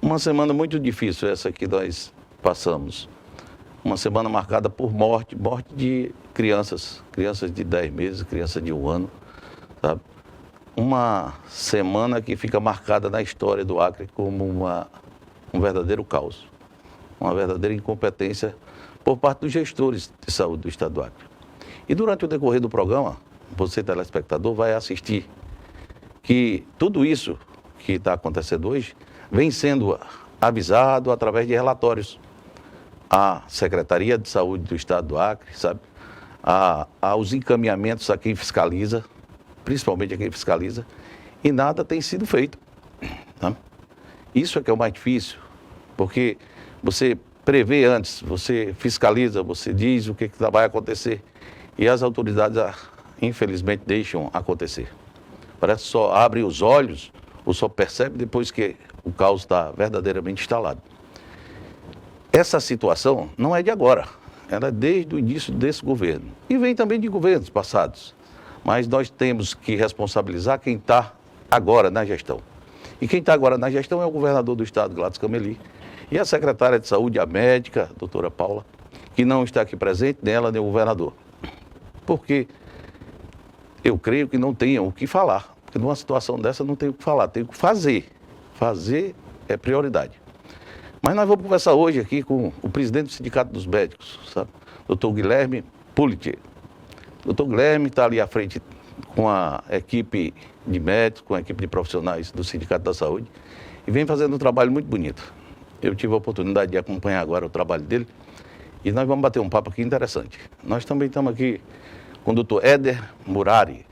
Uma semana muito difícil essa que nós passamos. Uma semana marcada por morte de crianças de 10 meses, crianças de 1 ano, sabe? Uma semana que fica marcada na história do Acre como um verdadeiro caos, uma verdadeira incompetência por parte dos gestores de saúde do estado do Acre. E durante o decorrer do programa, você, telespectador, vai assistir que tudo isso que está acontecendo hoje vem sendo avisado através de relatórios à Secretaria de Saúde do estado do Acre, sabe? Aos encaminhamentos a quem fiscaliza, principalmente a quem fiscaliza, e nada tem sido feito. Tá? Isso é que é o mais difícil, porque você prevê antes, você fiscaliza, você diz o que vai acontecer, e as autoridades, infelizmente, deixam acontecer. Parece que só abre os olhos, ou só percebe depois que o caos está verdadeiramente instalado. Essa situação não é de agora, ela é desde o início desse governo, e vem também de governos passados. Mas nós temos que responsabilizar quem está agora na gestão. E quem está agora na gestão é o governador do estado, Gladys Cameli, e a secretária de saúde, a médica, a doutora Paula, que não está aqui presente, nem ela, nem o governador. Porque eu creio que não tenham o que falar, porque numa situação dessa não tem o que falar, tem o que fazer. Fazer é prioridade. Mas nós vamos conversar hoje aqui com o presidente do Sindicato dos Médicos, sabe? Doutor Guilherme Pulitier. Doutor Guilherme está ali à frente com a equipe de médicos, com a equipe de profissionais do Sindicato da Saúde e vem fazendo um trabalho muito bonito. Eu tive a oportunidade de acompanhar agora o trabalho dele e nós vamos bater um papo aqui interessante. Nós também estamos aqui com o doutor Éder Murari.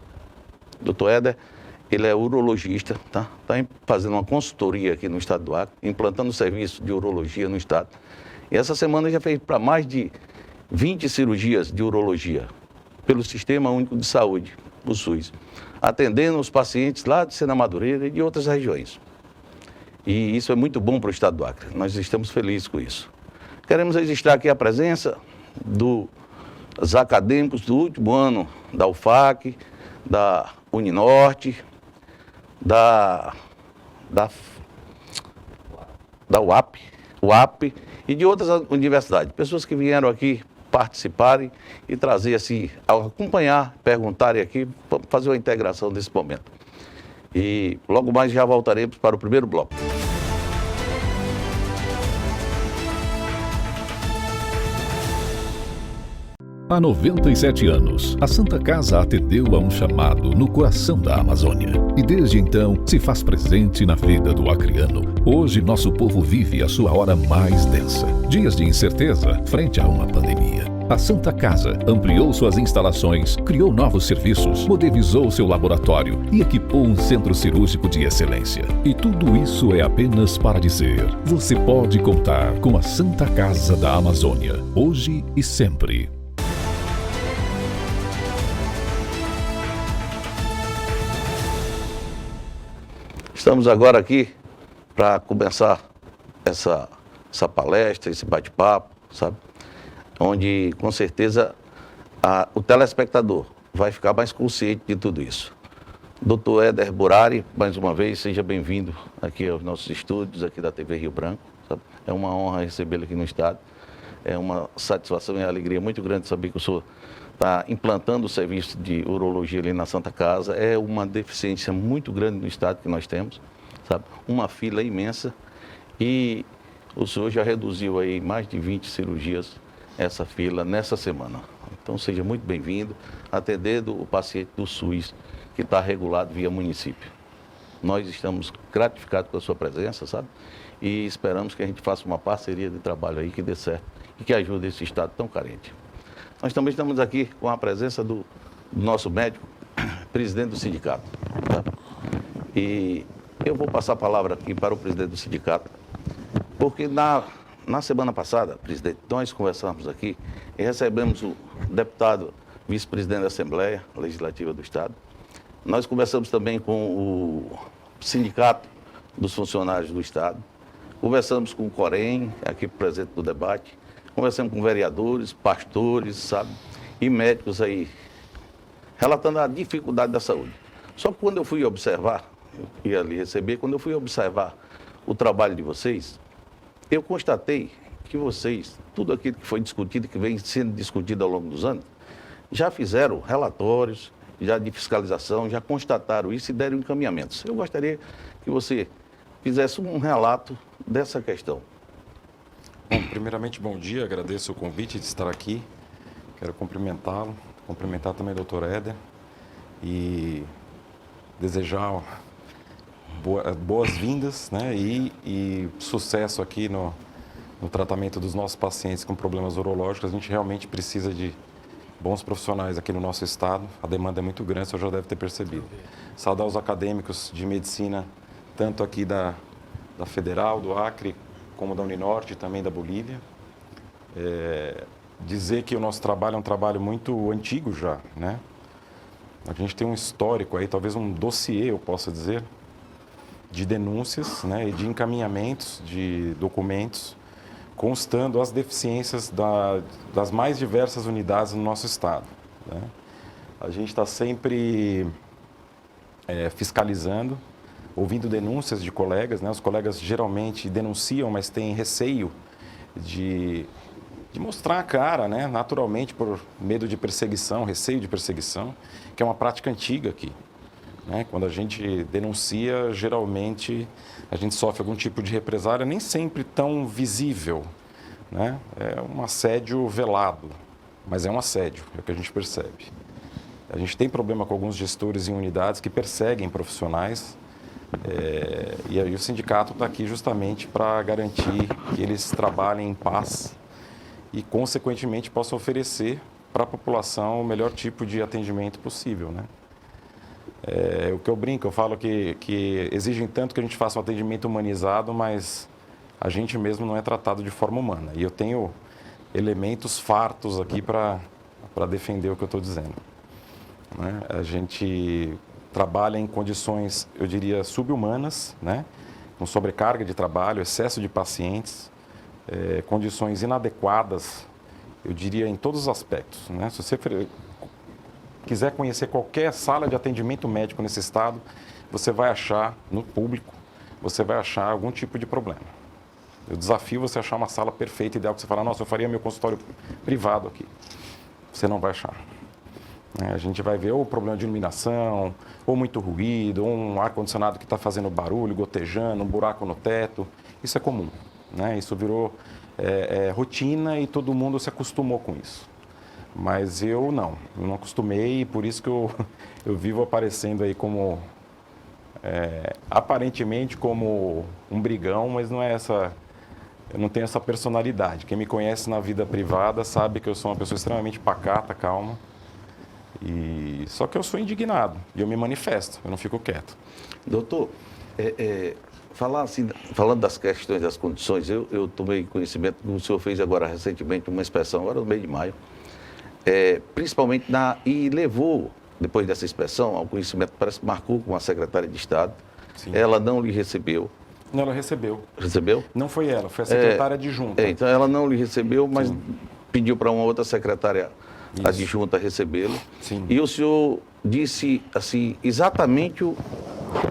Doutor Éder, ele é urologista, tá? Está fazendo uma consultoria aqui no estado do Acre, implantando serviço de urologia no estado. E essa semana já fez para mais de 20 cirurgias de urologia pelo Sistema Único de Saúde, o SUS, atendendo os pacientes lá de Sena Madureira e de outras regiões. E isso é muito bom para o estado do Acre, nós estamos felizes com isso. Queremos registrar aqui a presença dos acadêmicos do último ano da UFAC, da Uninorte, da UAP e de outras universidades. Pessoas que vieram aqui participarem e trazer assim, acompanhar, perguntarem aqui, fazer uma integração desse momento. E logo mais já voltaremos para o primeiro bloco. Há 97 anos, a Santa Casa atendeu a um chamado no coração da Amazônia. E desde então, se faz presente na vida do acreano. Hoje, nosso povo vive a sua hora mais densa. Dias de incerteza frente a uma pandemia. A Santa Casa ampliou suas instalações, criou novos serviços, modernizou seu laboratório e equipou um centro cirúrgico de excelência. E tudo isso é apenas para dizer: você pode contar com a Santa Casa da Amazônia, hoje e sempre. Estamos agora aqui para começar essa palestra, esse bate-papo, sabe? Onde, com certeza, o telespectador vai ficar mais consciente de tudo isso. Doutor Éder Murari, mais uma vez, seja bem-vindo aqui aos nossos estúdios, aqui da TV Rio Branco, sabe? É uma honra recebê-lo aqui no estado. É uma satisfação e alegria muito grande saber que o senhor está implantando o serviço de urologia ali na Santa Casa. É uma deficiência muito grande no estado que nós temos, sabe? Uma fila imensa e o senhor já reduziu aí mais de 20 cirurgias essa fila nessa semana. Então seja muito bem-vindo, atendendo o paciente do SUS que está regulado via município. Nós estamos gratificados com a sua presença, sabe? E esperamos que a gente faça uma parceria de trabalho aí que dê certo e que ajude esse estado tão carente. Nós também estamos aqui com a presença do nosso médico, presidente do sindicato. Tá? E eu vou passar a palavra aqui para o presidente do sindicato, porque na semana passada, presidente, nós conversamos aqui e recebemos o deputado vice-presidente da Assembleia Legislativa do Estado. Nós conversamos também com o sindicato dos funcionários do Estado, conversamos com o Corém, aqui presente no debate, conversamos com vereadores, pastores, sabe, e médicos aí, relatando a dificuldade da saúde. Só que quando eu fui observar, eu ia ali receber, quando eu fui observar o trabalho de vocês, eu constatei que vocês, tudo aquilo que foi discutido, que vem sendo discutido ao longo dos anos, já fizeram relatórios, já de fiscalização, já constataram isso e deram encaminhamentos. Eu gostaria que você fizesse um relato dessa questão. Bom, primeiramente, bom dia, agradeço o convite de estar aqui, quero cumprimentá-lo, cumprimentar também o doutor Éder e desejar boas-vindas, né, e sucesso aqui no tratamento dos nossos pacientes com problemas urológicos. A gente realmente precisa de bons profissionais aqui no nosso estado, a demanda é muito grande, você já deve ter percebido. Saudar os acadêmicos de medicina, tanto aqui da Federal, do Acre, como da Uninorte e também da Bolívia. Dizer que o nosso trabalho é um trabalho muito antigo já, né? A gente tem um histórico aí, talvez um dossiê, eu possa dizer, de denúncias, né, e de encaminhamentos de documentos constando as deficiências das mais diversas unidades no nosso estado, né? A gente está sempre fiscalizando, ouvindo denúncias de colegas, né? Os colegas geralmente denunciam, mas têm receio de mostrar a cara, né? Naturalmente por medo de perseguição, receio de perseguição, que é uma prática antiga aqui, né? Quando a gente denuncia, geralmente a gente sofre algum tipo de represália, nem sempre tão visível, né? É um assédio velado, mas é um assédio, é o que a gente percebe. A gente tem problema com alguns gestores em unidades que perseguem profissionais, e aí o sindicato está aqui justamente para garantir que eles trabalhem em paz e, consequentemente, possam oferecer para a população o melhor tipo de atendimento possível, né? O que eu brinco, eu falo que exigem tanto que a gente faça um atendimento humanizado, mas a gente mesmo não é tratado de forma humana. E eu tenho elementos fartos aqui para defender o que eu estou dizendo, né? A gente trabalha em condições, eu diria, sub-humanas, né? Com sobrecarga de trabalho, excesso de pacientes, condições inadequadas, eu diria, em todos os aspectos, né? Se você quiser conhecer qualquer sala de atendimento médico nesse estado, você vai achar, no público, você vai achar algum tipo de problema. Eu desafio você a achar uma sala perfeita, ideal, que você fala, nossa, eu faria meu consultório privado aqui. Você não vai achar. A gente vai ver ou problema de iluminação, ou muito ruído, ou um ar-condicionado que está fazendo barulho, gotejando, um buraco no teto. Isso é comum, né? Isso virou rotina e todo mundo se acostumou com isso. Mas eu não acostumei, e por isso que eu vivo aparecendo aí como, aparentemente como um brigão, mas não é essa, eu não tenho essa personalidade. Quem me conhece na vida privada sabe que eu sou uma pessoa extremamente pacata, calma, só que eu sou indignado e eu me manifesto, eu não fico quieto. Doutor, falando das questões das condições, eu tomei conhecimento, o senhor fez agora recentemente uma inspeção, agora no mês de maio, principalmente e levou, depois dessa inspeção, ao conhecimento, parece que marcou com a secretária de Estado. Sim. Ela não lhe recebeu. Não, ela recebeu. Recebeu? Não foi ela, foi a secretária adjunta. Então ela não lhe recebeu, mas sim, pediu para uma outra secretária isso, adjunta recebê-lo. Sim. E o senhor disse assim, exatamente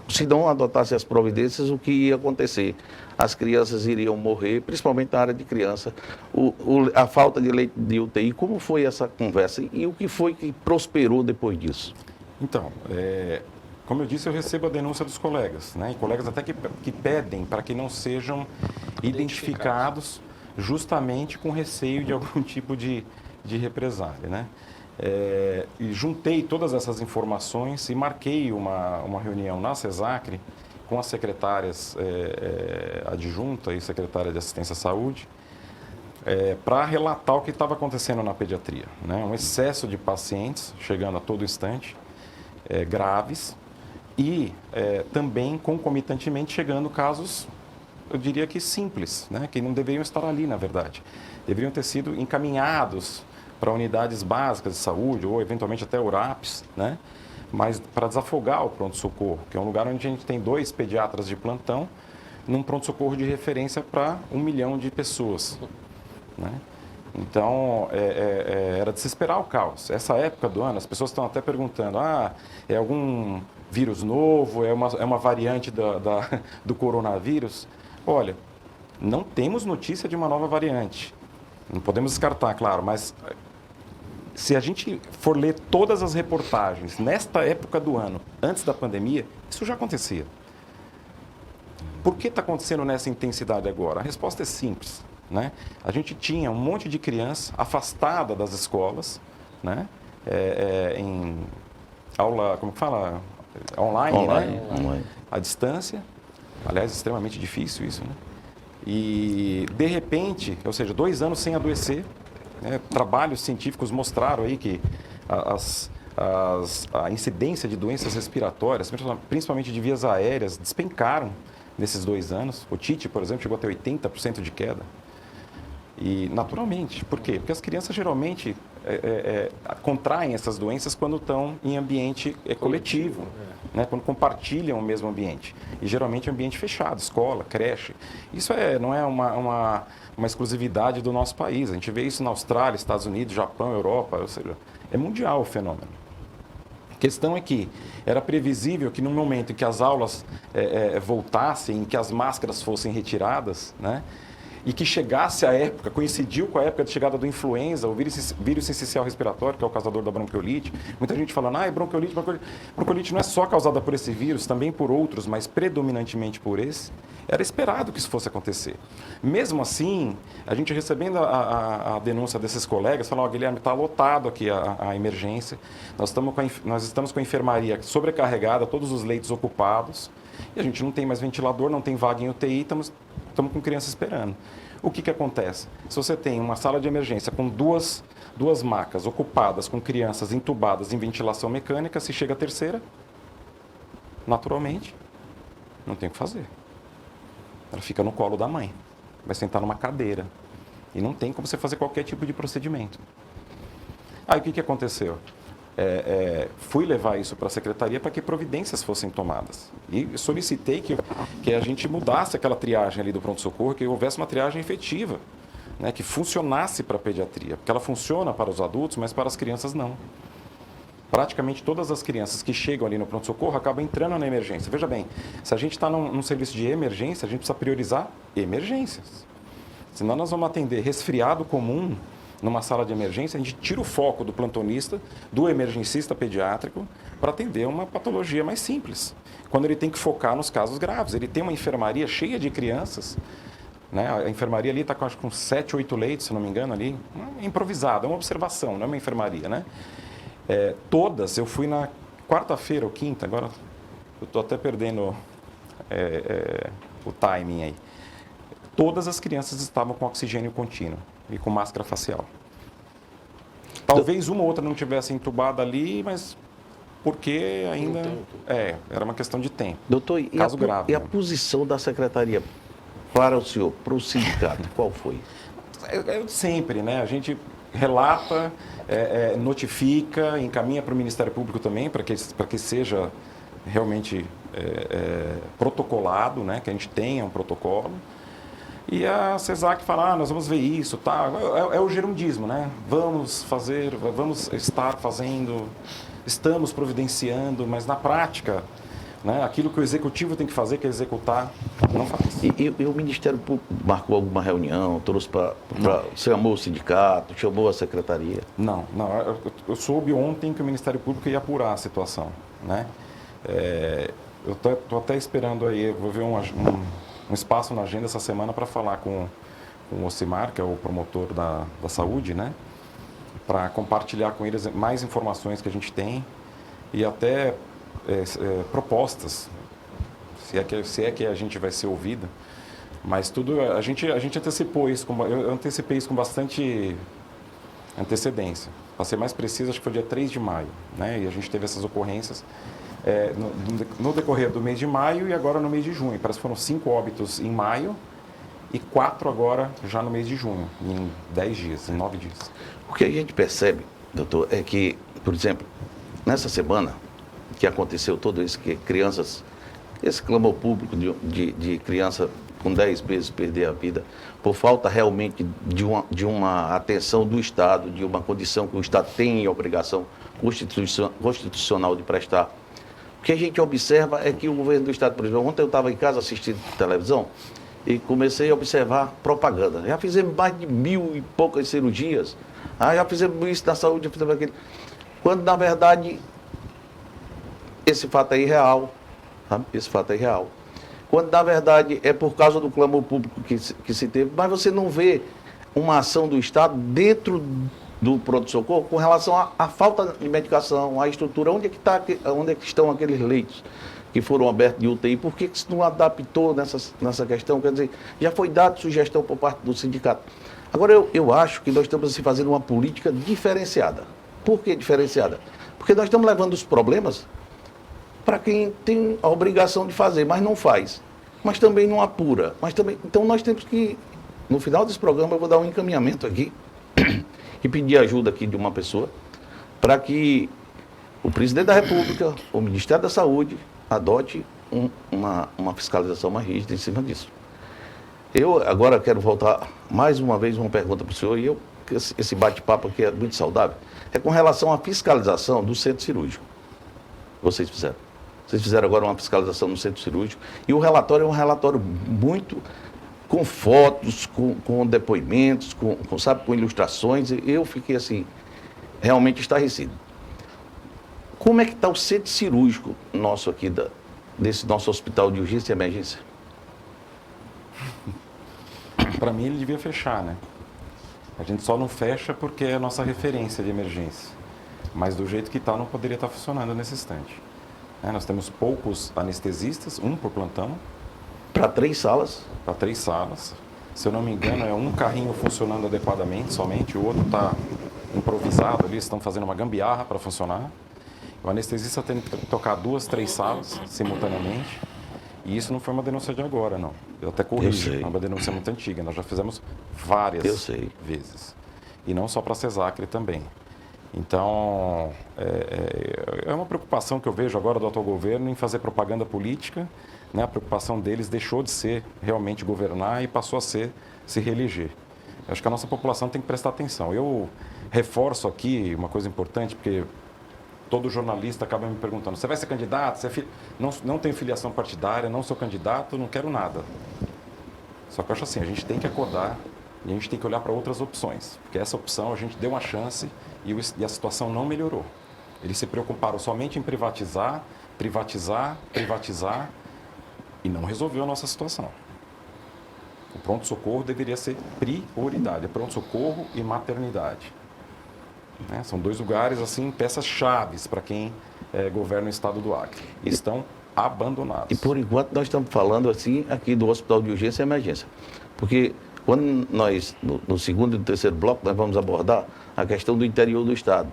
se não adotasse as providências, o que ia acontecer. As crianças iriam morrer, principalmente na área de criança, a falta de leite de UTI. Como foi essa conversa e o que foi que prosperou depois disso? Então, como eu disse, eu recebo a denúncia dos colegas, né? E colegas até que pedem para que não sejam identificados justamente com receio de algum tipo de represália, né? E juntei todas essas informações e marquei uma reunião na CESACRE com as secretárias adjunta e secretária de Assistência à Saúde, para relatar o que estava acontecendo na pediatria, né? Um excesso de pacientes chegando a todo instante, graves, e também concomitantemente chegando casos, eu diria que simples, né? Que não deveriam estar ali, na verdade. Deveriam ter sido encaminhados para unidades básicas de saúde ou eventualmente até URAPs, né? Mas para desafogar o pronto-socorro, que é um lugar onde a gente tem 2 pediatras de plantão, num pronto-socorro de referência para 1 milhão de pessoas, né? Então, era de se esperar o caos. Essa época do ano, as pessoas estão até perguntando, é algum vírus novo, é uma variante do coronavírus. Olha, não temos notícia de uma nova variante. Não podemos descartar, claro, mas se a gente for ler todas as reportagens nesta época do ano, antes da pandemia, isso já acontecia. Por que está acontecendo nessa intensidade agora? A resposta é simples, né? A gente tinha um monte de criança afastada das escolas, né? Em aula, como que fala? Online, né? Online. À distância. Aliás, extremamente difícil isso, né? E, de repente, ou seja, 2 anos sem adoecer, né? Trabalhos científicos mostraram aí que a incidência de doenças respiratórias, principalmente de vias aéreas, despencaram nesses 2 anos. O Tite, por exemplo, chegou a ter 80% de queda. E, naturalmente, por quê? Porque as crianças geralmente contraem essas doenças quando estão em ambiente coletivo, né? Quando compartilham o mesmo ambiente. E, geralmente, é ambiente fechado, escola, creche. Isso não é uma exclusividade do nosso país. A gente vê isso na Austrália, Estados Unidos, Japão, Europa, ou seja, é mundial o fenômeno. A questão é que era previsível que no momento em que as aulas voltassem, em que as máscaras fossem retiradas, né? E que chegasse a época, coincidiu com a época de chegada do influenza, o vírus essencial respiratório, que é o causador da bronquiolite. Muita gente falando, bronquiolite. Bronquiolite não é só causada por esse vírus, também por outros, mas predominantemente por esse. Era esperado que isso fosse acontecer. Mesmo assim, a gente recebendo a denúncia desses colegas, falando, Guilherme, está lotado aqui a emergência, nós estamos com a enfermaria sobrecarregada, todos os leitos ocupados, e a gente não tem mais ventilador, não tem vaga em UTI, estamos com criança esperando. O que acontece? Se você tem uma sala de emergência com duas macas ocupadas com crianças entubadas em ventilação mecânica, se chega a terceira, naturalmente, não tem o que fazer. Ela fica no colo da mãe, vai sentar numa cadeira e não tem como você fazer qualquer tipo de procedimento. Aí o que aconteceu? Fui levar isso para a secretaria para que providências fossem tomadas. E solicitei que a gente mudasse aquela triagem ali do pronto-socorro, que houvesse uma triagem efetiva, né, que funcionasse para a pediatria. Porque ela funciona para os adultos, mas para as crianças não. Praticamente todas as crianças que chegam ali no pronto-socorro acabam entrando na emergência. Veja bem, se a gente está num serviço de emergência, a gente precisa priorizar emergências. Senão nós vamos atender resfriado comum numa sala de emergência, a gente tira o foco do plantonista, do emergencista pediátrico, para atender uma patologia mais simples. Quando ele tem que focar nos casos graves. Ele tem uma enfermaria cheia de crianças, né? A enfermaria ali está com 7, 8 leitos, se não me engano, ali. É improvisado, é uma observação, não é uma enfermaria, né? Todas, eu fui na quarta-feira ou quinta, agora eu estou até perdendo o timing aí. Todas as crianças estavam com oxigênio contínuo e com máscara facial. Talvez uma ou outra não tivesse entubada ali, mas porque ainda era uma questão de tempo. Doutor, caso grave, e a posição da secretaria para o senhor, para o sindicato, qual foi? Sempre, né? A gente relata, notifica, encaminha para o Ministério Público também, para que seja realmente protocolado, né? Que a gente tenha um protocolo. E a CESAC fala, nós vamos ver isso, tá? É o gerundismo, né? Vamos estar fazendo, estamos providenciando, mas na prática, né, aquilo que o executivo tem que fazer, que é executar, não faz. E o Ministério Público marcou alguma reunião, trouxe chamou o sindicato, chamou a secretaria? Não. Eu soube ontem que o Ministério Público ia apurar a situação, né? Eu estou até esperando aí, vou ver um espaço na agenda essa semana para falar com o Ocimar, que é o promotor da saúde, né? Para compartilhar com eles mais informações que a gente tem e até propostas, se é que a gente vai ser ouvido. Mas tudo, a gente antecipou isso, eu antecipei isso com bastante antecedência. Para ser mais preciso, acho que foi dia 3 de maio, né? E a gente teve essas ocorrências no decorrer do mês de maio e agora no mês de junho. Parece que foram 5 óbitos em maio e 4 agora já no mês de junho, em 10 dias, em 9 dias. O que a gente percebe, doutor, é que, por exemplo, nessa semana que aconteceu tudo isso, que crianças, esse clamor público de criança com 10 meses perder a vida, por falta realmente de uma atenção do Estado, de uma condição que o Estado tem obrigação constitucional de prestar O que a gente observa é que o governo do Estado, por exemplo, ontem eu estava em casa assistindo televisão e comecei a observar propaganda. Já fizemos mais de 1.000 e poucas cirurgias, já fizemos isso na saúde, já fizemos aquilo. Quando, na verdade, esse fato é irreal, sabe? Esse fato é irreal. Quando, na verdade, é por causa do clamor público que se teve, mas você não vê uma ação do Estado dentro do pronto-socorro com relação à falta de medicação, à estrutura, onde é que estão aqueles leitos que foram abertos de UTI, por que se não adaptou nessa questão? Quer dizer, já foi dada sugestão por parte do sindicato. Agora, eu acho que nós estamos assim, fazendo uma política diferenciada. Por que diferenciada? Porque nós estamos levando os problemas para quem tem a obrigação de fazer, mas não faz. Mas também não apura. Então nós temos que, no final desse programa, eu vou dar um encaminhamento aqui e pedir ajuda aqui de uma pessoa para que o presidente da República, o Ministério da Saúde, adote uma fiscalização mais rígida em cima disso. Eu agora quero voltar mais uma vez uma pergunta para o senhor, esse bate-papo aqui é muito saudável, é com relação à fiscalização do centro cirúrgico. Vocês fizeram agora uma fiscalização no centro cirúrgico e o relatório é um relatório muito com fotos, com depoimentos, com ilustrações. Eu fiquei assim, realmente estarrecido. Como é que está o centro cirúrgico nosso aqui, desse nosso hospital de urgência e emergência? Para mim, ele devia fechar, né? A gente só não fecha porque é a nossa referência de emergência. Mas do jeito que está, não poderia estar funcionando nesse instante. Nós temos poucos anestesistas, um por plantão. Para 3 salas? Para 3 salas. Se eu não me engano, é um carrinho funcionando adequadamente somente, o outro está improvisado ali, estão fazendo uma gambiarra para funcionar. O anestesista tem que tocar 2, 3 salas simultaneamente. E isso não foi uma denúncia de agora, não. Eu até corrijo, é uma denúncia muito antiga. Nós já fizemos várias vezes. E não só para a CESACRE também. Então, é uma preocupação que eu vejo agora do atual governo em fazer propaganda política, né? A preocupação deles deixou de ser realmente governar e passou a ser se reeleger. Eu acho que a nossa população tem que prestar atenção. Eu reforço aqui uma coisa importante, porque todo jornalista acaba me perguntando, você vai ser candidato? Você não tenho filiação partidária, não sou candidato, não quero nada. Só que eu acho assim, a gente tem que acordar e a gente tem que olhar para outras opções. Porque essa opção a gente deu uma chance e a situação não melhorou. Eles se preocuparam somente em privatizar e não resolveu a nossa situação. O pronto-socorro deveria ser prioridade, pronto-socorro e maternidade. São 2 lugares, assim, peças-chaves para quem governa o estado do Acre. Estão abandonados. E por enquanto nós estamos falando assim aqui do Hospital de Urgência e Emergência. Porque quando nós, no segundo e no terceiro bloco, nós vamos abordar a questão do interior do estado.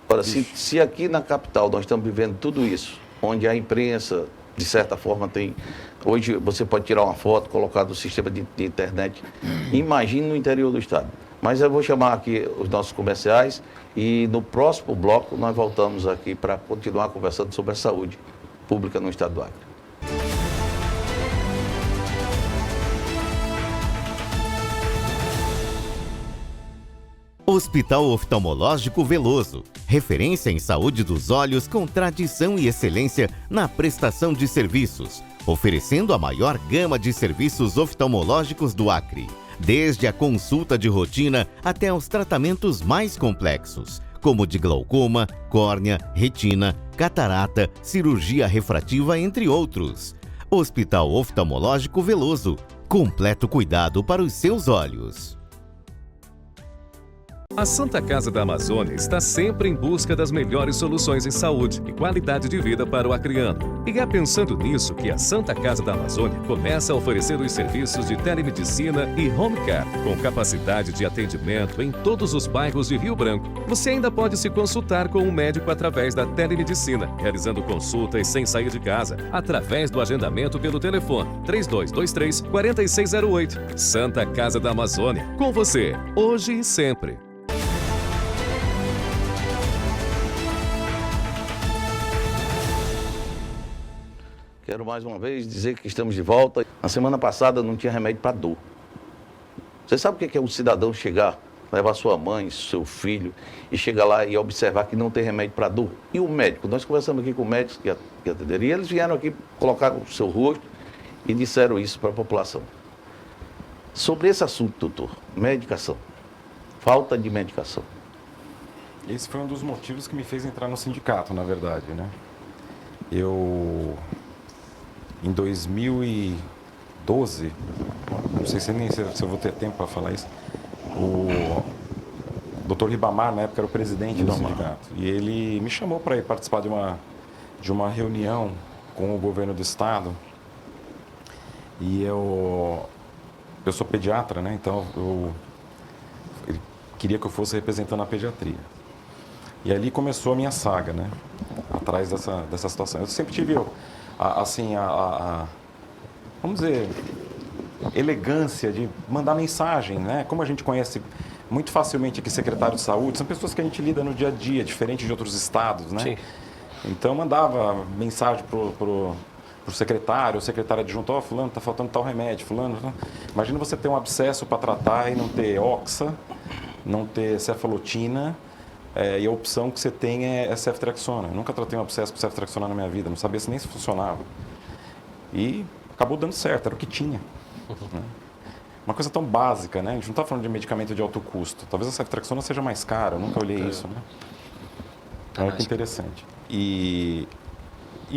Ora, se aqui na capital nós estamos vivendo tudo isso, onde a imprensa, de certa forma, tem... Hoje você pode tirar uma foto, colocar no sistema de internet. Imagine no interior do estado. Mas eu vou chamar aqui os nossos comerciais e no próximo bloco nós voltamos aqui para continuar conversando sobre a saúde pública no estado do Acre. Hospital Oftalmológico Veloso, referência em saúde dos olhos com tradição e excelência na prestação de serviços, oferecendo a maior gama de serviços oftalmológicos do Acre. Desde a consulta de rotina até os tratamentos mais complexos, como de glaucoma, córnea, retina, catarata, cirurgia refrativa, entre outros. Hospital Oftalmológico Veloso, completo cuidado para os seus olhos. A Santa Casa da Amazônia está sempre em busca das melhores soluções em saúde e qualidade de vida para o acreano. E é pensando nisso que a Santa Casa da Amazônia começa a oferecer os serviços de telemedicina e home care, com capacidade de atendimento em todos os bairros de Rio Branco. Você ainda pode se consultar com um médico através da telemedicina, realizando consultas sem sair de casa, através do agendamento pelo telefone 3223-4608. Santa Casa da Amazônia, com você, hoje e sempre. Quero mais uma vez dizer que estamos de volta. Na semana passada não tinha remédio para dor. Você sabe o que é um cidadão chegar levar sua mãe, seu filho, e chegar lá e observar que não tem remédio para dor. E o médico? Nós conversamos aqui com médicos que atenderam, e eles vieram aqui, colocaram o seu rosto e disseram isso para a população. Sobre esse assunto, doutor, medicação, falta de medicação. Esse foi um dos motivos que me fez entrar no sindicato, na verdade, né? Em 2012, não sei se eu vou ter tempo para falar isso, o Dr. Ribamar, na época, era o presidente do sindicato. E ele me chamou para ir participar de uma reunião com o governo do estado. E eu sou pediatra, né? Então ele queria que eu fosse representando a pediatria. E ali começou a minha saga, né? Atrás dessa situação. Eu sempre tive, vamos dizer, elegância de mandar mensagem, né? Como a gente conhece muito facilmente aqui secretário de saúde, são pessoas que a gente lida no dia a dia, diferente de outros estados, né? Sim. Então mandava mensagem pro secretário, o secretário adjunto, fulano, tá faltando tal remédio, fulano. Imagina você ter um abscesso para tratar e não ter oxa, não ter cefalotina, e a opção que você tem é ceftriaxona. Eu nunca tratei um abscesso com ceftriaxona na minha vida, não sabia nem se funcionava. E acabou dando certo, era o que tinha. Né? Uma coisa tão básica, né? A gente não está falando de medicamento de alto custo. Talvez a ceftriaxona seja mais cara, eu nunca olhei isso, né? Olha que interessante. E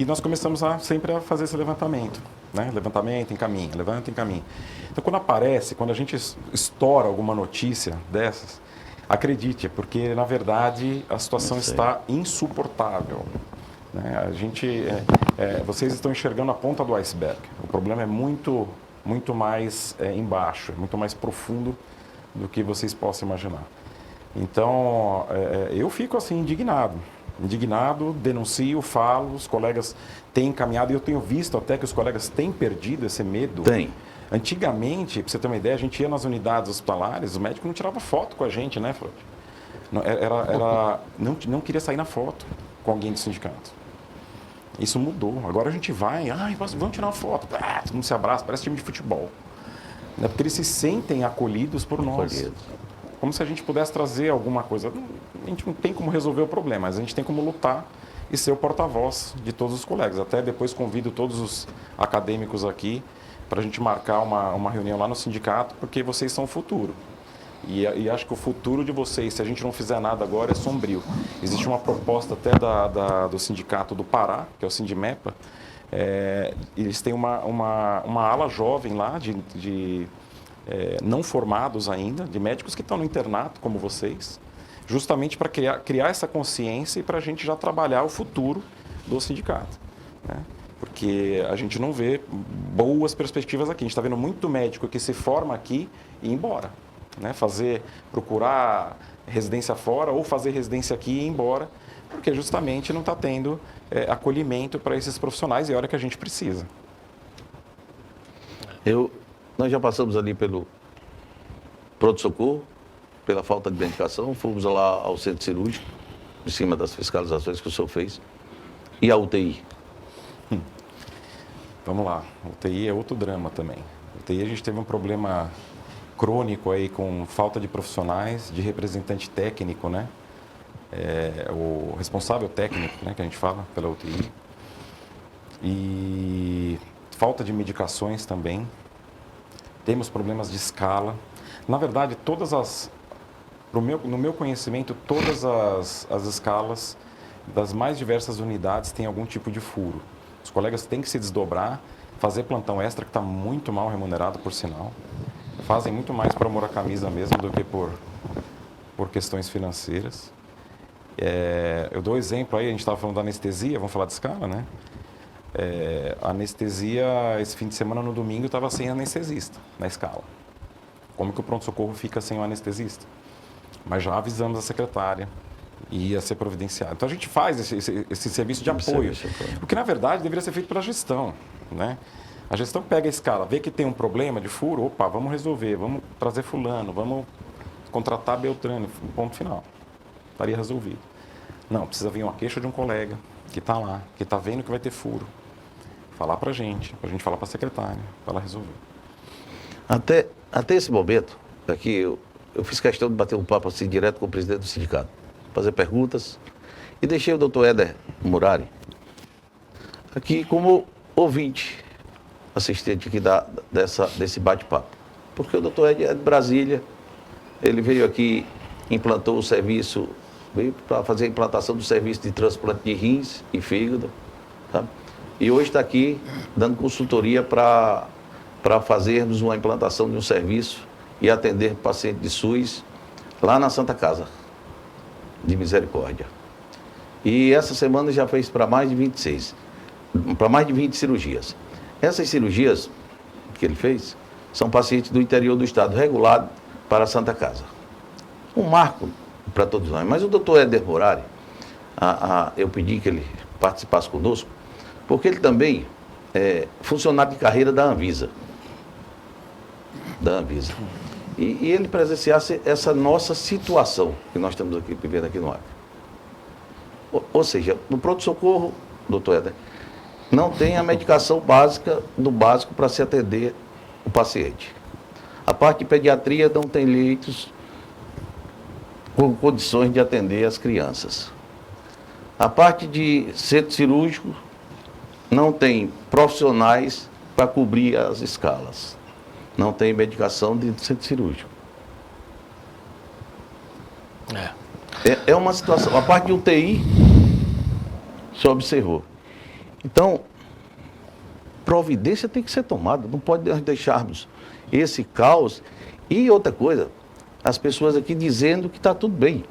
nós começamos sempre a fazer esse levantamento, né? Levantamento, encaminha, levanta, encaminha. Então, quando a gente estoura alguma notícia dessas, acredite, porque, na verdade, a situação está insuportável. Né? Vocês estão enxergando a ponta do iceberg. O problema é muito mais embaixo, é muito mais profundo do que vocês possam imaginar. Então, eu fico assim, indignado, denuncio, falo, os colegas têm encaminhado, e eu tenho visto até que os colegas têm perdido esse medo. Tem. Antigamente, para você ter uma ideia, a gente ia nas unidades hospitalares, o médico não tirava foto com a gente, né, Flor? Não queria sair na foto com alguém do sindicato. Isso mudou. Agora a gente vai, vamos tirar uma foto. Todo mundo se abraça, parece time de futebol. Né? Porque eles se sentem acolhidos por nós. Como se a gente pudesse trazer alguma coisa. A gente não tem como resolver o problema, mas a gente tem como lutar e ser o porta-voz de todos os colegas. Até depois convido todos os acadêmicos aqui para a gente marcar uma reunião lá no sindicato, porque vocês são o futuro. E acho que o futuro de vocês, se a gente não fizer nada agora, é sombrio. Existe uma proposta até do sindicato do Pará, que é o Sindimepa. Eles têm uma ala jovem lá, de não formados ainda, de médicos que estão no internato, como vocês, justamente para criar essa consciência e para a gente já trabalhar o futuro do sindicato. Né? Porque a gente não vê boas perspectivas aqui. A gente está vendo muito médico que se forma aqui e ir embora. Né? Procurar residência fora ou fazer residência aqui e ir embora, porque justamente não está tendo acolhimento para esses profissionais, e é a hora que a gente precisa. Nós já passamos ali pelo pronto-socorro, pela falta de medicação, fomos lá ao centro cirúrgico, em cima das fiscalizações que o senhor fez, e a UTI. Vamos lá, UTI é outro drama também. UTI a gente teve um problema crônico aí com falta de profissionais, de representante técnico, né? O responsável técnico, né, que a gente fala pela UTI. E falta de medicações também. Temos problemas de escala. Na verdade, no meu conhecimento, todas as escalas das mais diversas unidades têm algum tipo de furo. Os colegas têm que se desdobrar, fazer plantão extra, que está muito mal remunerado, por sinal. Fazem muito mais por amor à camisa mesmo do que por questões financeiras. Eu dou exemplo aí, a gente estava falando da anestesia, vamos falar de escala, né? A anestesia, esse fim de semana, no domingo, estava sem anestesista na escala. Como que o pronto-socorro fica sem o anestesista? Mas já avisamos a secretária, ia ser providenciado. Então a gente faz esse serviço de apoio, porque na verdade deveria ser feito pela gestão, né? A gestão pega a escala, vê que tem um problema de furo, opa, vamos resolver, vamos trazer fulano, vamos contratar Beltrano, ponto final. Estaria resolvido. Não, precisa vir uma queixa de um colega que está lá, que está vendo que vai ter furo. Falar para a gente falar para a secretária, para ela resolver. Até esse momento, aqui eu fiz questão de bater um papo assim direto com o presidente do sindicato, fazer perguntas, e deixei o doutor Éder Murari aqui como ouvinte, assistente aqui desse bate-papo. Porque o doutor Éder é de Brasília, ele veio aqui, implantou o serviço, veio para fazer a implantação do serviço de transplante de rins e fígado, sabe? E hoje está aqui dando consultoria para fazermos uma implantação de um serviço e atender paciente de SUS lá na Santa Casa de Misericórdia. E essa semana já fez para mais de 20 cirurgias. Essas cirurgias que ele fez são pacientes do interior do estado, regulado para a Santa Casa. Um marco para todos nós. Mas o doutor Éder Murari, eu pedi que ele participasse conosco, porque ele também é funcionário de carreira da Anvisa. E ele presenciasse essa nossa situação que nós estamos aqui vivendo aqui no Acre. Ou seja, no pronto-socorro, doutor Éder, não tem a medicação básica do básico para se atender o paciente. A parte de pediatria não tem leitos com condições de atender as crianças. A parte de centro cirúrgico não tem profissionais para cobrir as escalas. Não tem medicação de centro cirúrgico. É uma situação. A parte de UTI se observou. Então, providência tem que ser tomada. Não pode deixarmos esse caos. E outra coisa, as pessoas aqui dizendo que está tudo bem.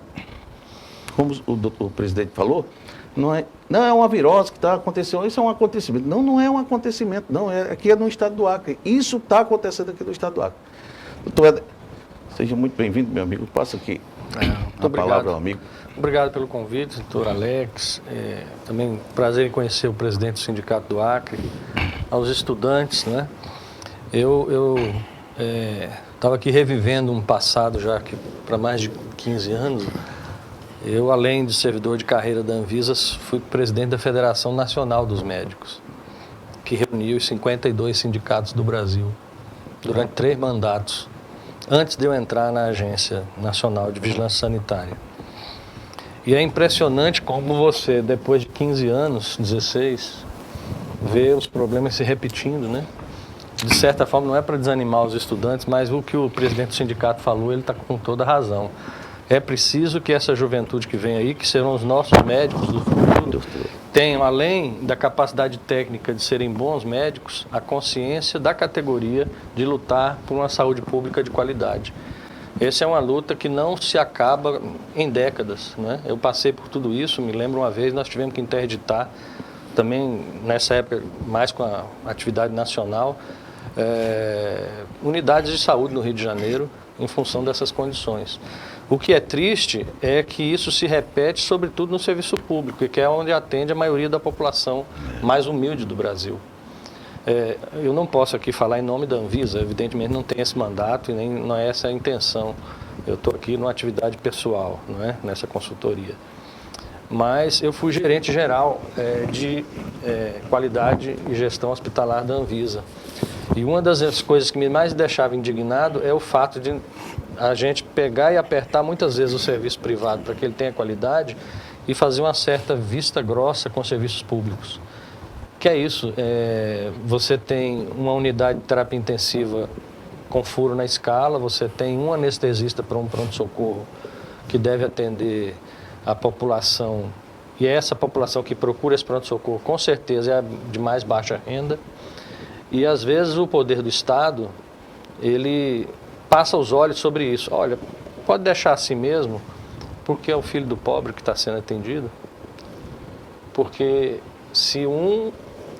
Como o presidente falou, não é uma virose que está acontecendo, isso é um acontecimento. Não é um acontecimento, não, aqui é no estado do Acre. Isso está acontecendo aqui no estado do Acre. Doutor Éder, seja muito bem-vindo, meu amigo. Passa aqui a palavra ao amigo. Obrigado pelo convite, doutor Alex. Também prazer em conhecer o presidente do Sindicato do Acre, aos estudantes, né? Eu estava aqui revivendo um passado já que para mais de 15 anos. Eu, além de servidor de carreira da Anvisa, fui presidente da Federação Nacional dos Médicos, que reuniu os 52 sindicatos do Brasil durante 3 mandatos, antes de eu entrar na Agência Nacional de Vigilância Sanitária. E é impressionante como você, depois de 15 anos, 16, vê os problemas se repetindo, né? De certa forma, não é para desanimar os estudantes, mas o que o presidente do sindicato falou, ele está com toda a razão. É preciso que essa juventude que vem aí, que serão os nossos médicos do futuro, tenham, além da capacidade técnica de serem bons médicos, a consciência da categoria de lutar por uma saúde pública de qualidade. Essa é uma luta que não se acaba em décadas, né? Eu passei por tudo isso, me lembro uma vez, nós tivemos que interditar, também nessa época, mais com a atividade nacional, unidades de saúde no Rio de Janeiro, em função dessas condições. O que é triste é que isso se repete, sobretudo no serviço público, que é onde atende a maioria da população mais humilde do Brasil. Eu não posso aqui falar em nome da Anvisa, evidentemente não tem esse mandato e nem não é essa a intenção. Eu estou aqui numa atividade pessoal, não é? Nessa consultoria. Mas eu fui gerente geral de qualidade e gestão hospitalar da Anvisa. E uma das coisas que me mais deixava indignado é o fato de a gente pegar e apertar muitas vezes o serviço privado para que ele tenha qualidade e fazer uma certa vista grossa com serviços públicos. Que é isso, você tem uma unidade de terapia intensiva com furo na escala, você tem um anestesista para um pronto-socorro que deve atender a população, e essa população que procura esse pronto-socorro com certeza é a de mais baixa renda, e às vezes o poder do Estado, ele passa os olhos sobre isso. Olha, pode deixar assim mesmo, porque é o filho do pobre que está sendo atendido. Porque se um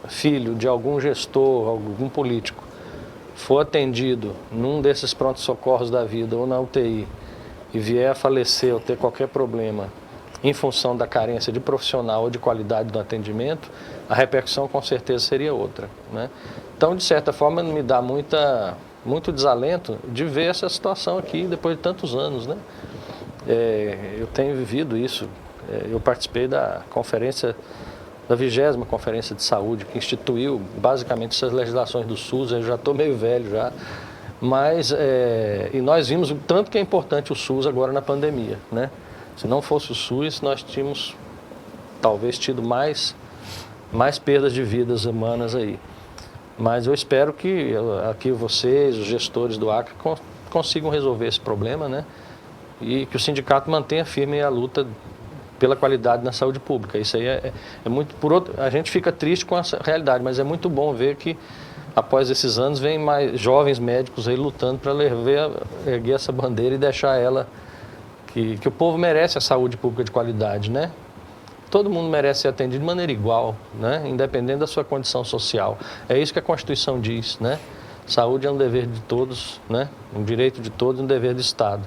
filho de algum gestor, algum político, for atendido num desses pronto-socorros da vida ou na UTI e vier a falecer ou ter qualquer problema em função da carência de profissional ou de qualidade do atendimento, a repercussão com certeza seria outra, né? Então, de certa forma, me dá muito desalento de ver essa situação aqui depois de tantos anos, né? Eu tenho vivido isso. Eu participei da 20ª Conferência de Saúde, que instituiu basicamente essas legislações do SUS. Eu já estou meio velho já, Mas, e nós vimos o tanto que é importante o SUS agora na pandemia, né? Se não fosse o SUS, nós tínhamos talvez tido mais perdas de vidas humanas aí. Mas eu espero que aqui vocês, os gestores do Acre, consigam resolver esse problema, né? E que o sindicato mantenha firme a luta pela qualidade na saúde pública. Isso aí é muito... a gente fica triste com essa realidade, mas é muito bom ver que após esses anos vem mais jovens médicos aí lutando para erguer essa bandeira e deixar ela... Que o povo merece a saúde pública de qualidade, né? Todo mundo merece ser atendido de maneira igual, né? Independente da sua condição social. É isso que a Constituição diz, né? Saúde é um dever de todos, né? Um direito de todos e um dever do Estado.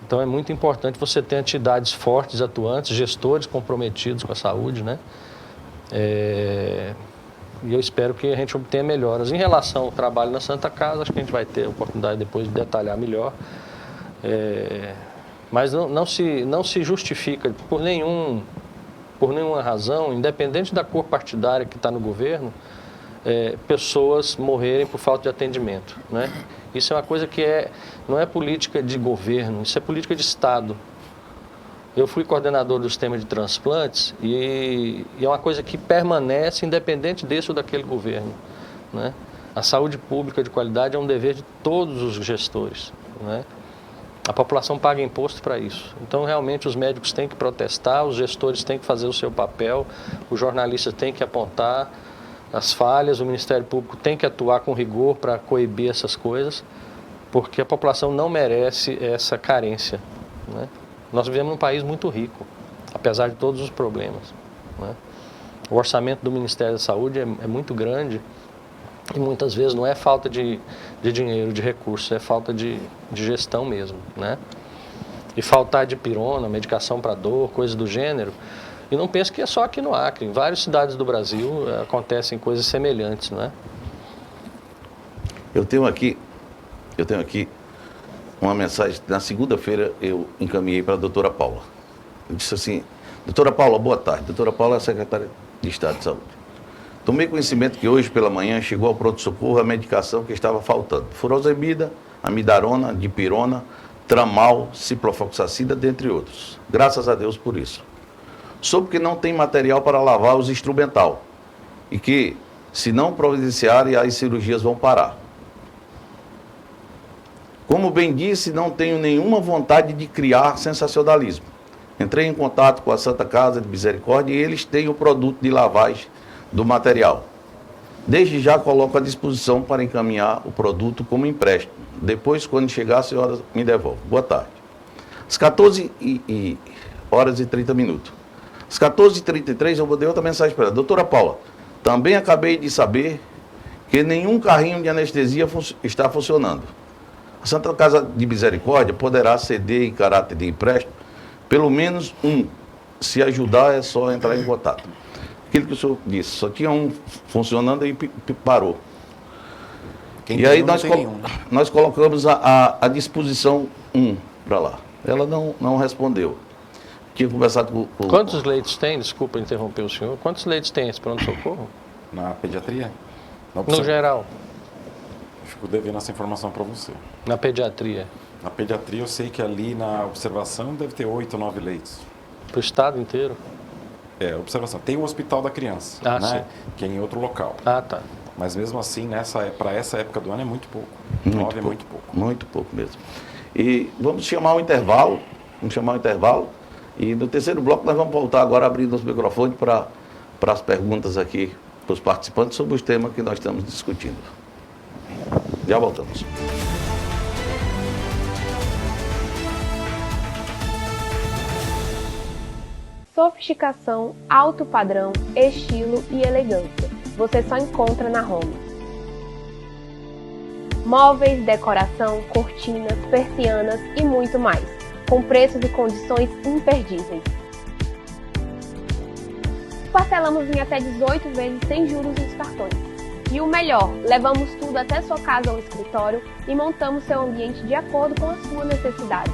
Então é muito importante você ter entidades fortes, atuantes, gestores comprometidos com a saúde, né? E eu espero que a gente obtenha melhoras. Em relação ao trabalho na Santa Casa, acho que a gente vai ter a oportunidade depois de detalhar melhor. Mas não se justifica por nenhuma razão, independente da cor partidária que está no governo, pessoas morrerem por falta de atendimento, né? Isso é uma coisa que não é política de governo, isso é política de Estado. Eu fui coordenador do sistema de transplantes e é uma coisa que permanece independente desse ou daquele governo, né? A saúde pública de qualidade é um dever de todos os gestores, né? A população paga imposto para isso. Então, realmente, os médicos têm que protestar, os gestores têm que fazer o seu papel, os jornalistas têm que apontar as falhas, o Ministério Público tem que atuar com rigor para coibir essas coisas, porque a população não merece essa carência, né? Nós vivemos num país muito rico, apesar de todos os problemas, né? O orçamento do Ministério da Saúde é muito grande e muitas vezes não é falta de dinheiro, de recursos, é falta de gestão mesmo, né? E faltar de pirona, medicação para dor, coisas do gênero. E não penso que é só aqui no Acre, em várias cidades do Brasil acontecem coisas semelhantes, não é? Eu tenho aqui uma mensagem, na segunda-feira eu encaminhei para a doutora Paula. Eu disse assim: doutora Paula, boa tarde. Doutora Paula é a secretária de Estado de Saúde. Tomei conhecimento que hoje pela manhã chegou ao pronto-socorro a medicação que estava faltando: furosemida, amidarona, dipirona, tramal, ciprofloxacina, dentre outros. Graças a Deus por isso. Soube que não tem material para lavar os instrumental e que, se não providenciarem, as cirurgias vão parar. Como bem disse, não tenho nenhuma vontade de criar sensacionalismo. Entrei em contato com a Santa Casa de Misericórdia e eles têm o produto de lavagem do material. Desde já coloco à disposição para encaminhar o produto como empréstimo. Depois, quando chegar, a senhora me devolve. Boa tarde. Às 14h30. Às 14h33 eu mandei outra mensagem para ela: doutora Paula, também acabei de saber que nenhum carrinho de anestesia está funcionando. A Santa Casa de Misericórdia poderá ceder em caráter de empréstimo pelo menos um. Se ajudar, é só entrar em contato. Aquilo que o senhor disse, só tinha um funcionando e parou. E aí nós colocamos à disposição um para lá. Ela não respondeu. Tinha conversado com... Quantos leitos tem? Desculpa interromper o senhor. Quantos leitos tem esse pronto-socorro? Na pediatria? No geral. Fico devendo essa informação para você. Na pediatria? Na pediatria eu sei que ali na observação deve ter 8 ou 9 leitos. Para o estado inteiro? Observação. Tem o Hospital da Criança, né? Sim. Que é em outro local. Tá. Mas mesmo assim, para essa época do ano é muito pouco. 9 é muito pouco. Muito pouco mesmo. E vamos chamar um intervalo. E no terceiro bloco nós vamos voltar agora abrindo os microfones para as perguntas aqui para os participantes sobre os temas que nós estamos discutindo. Já voltamos. Sofisticação, alto padrão, estilo e elegância. Você só encontra na Home. Móveis, decoração, cortinas, persianas e muito mais, com preços e condições imperdíveis. Parcelamos em até 18 vezes sem juros nos cartões. E o melhor, levamos tudo até sua casa ou escritório e montamos seu ambiente de acordo com a sua necessidade.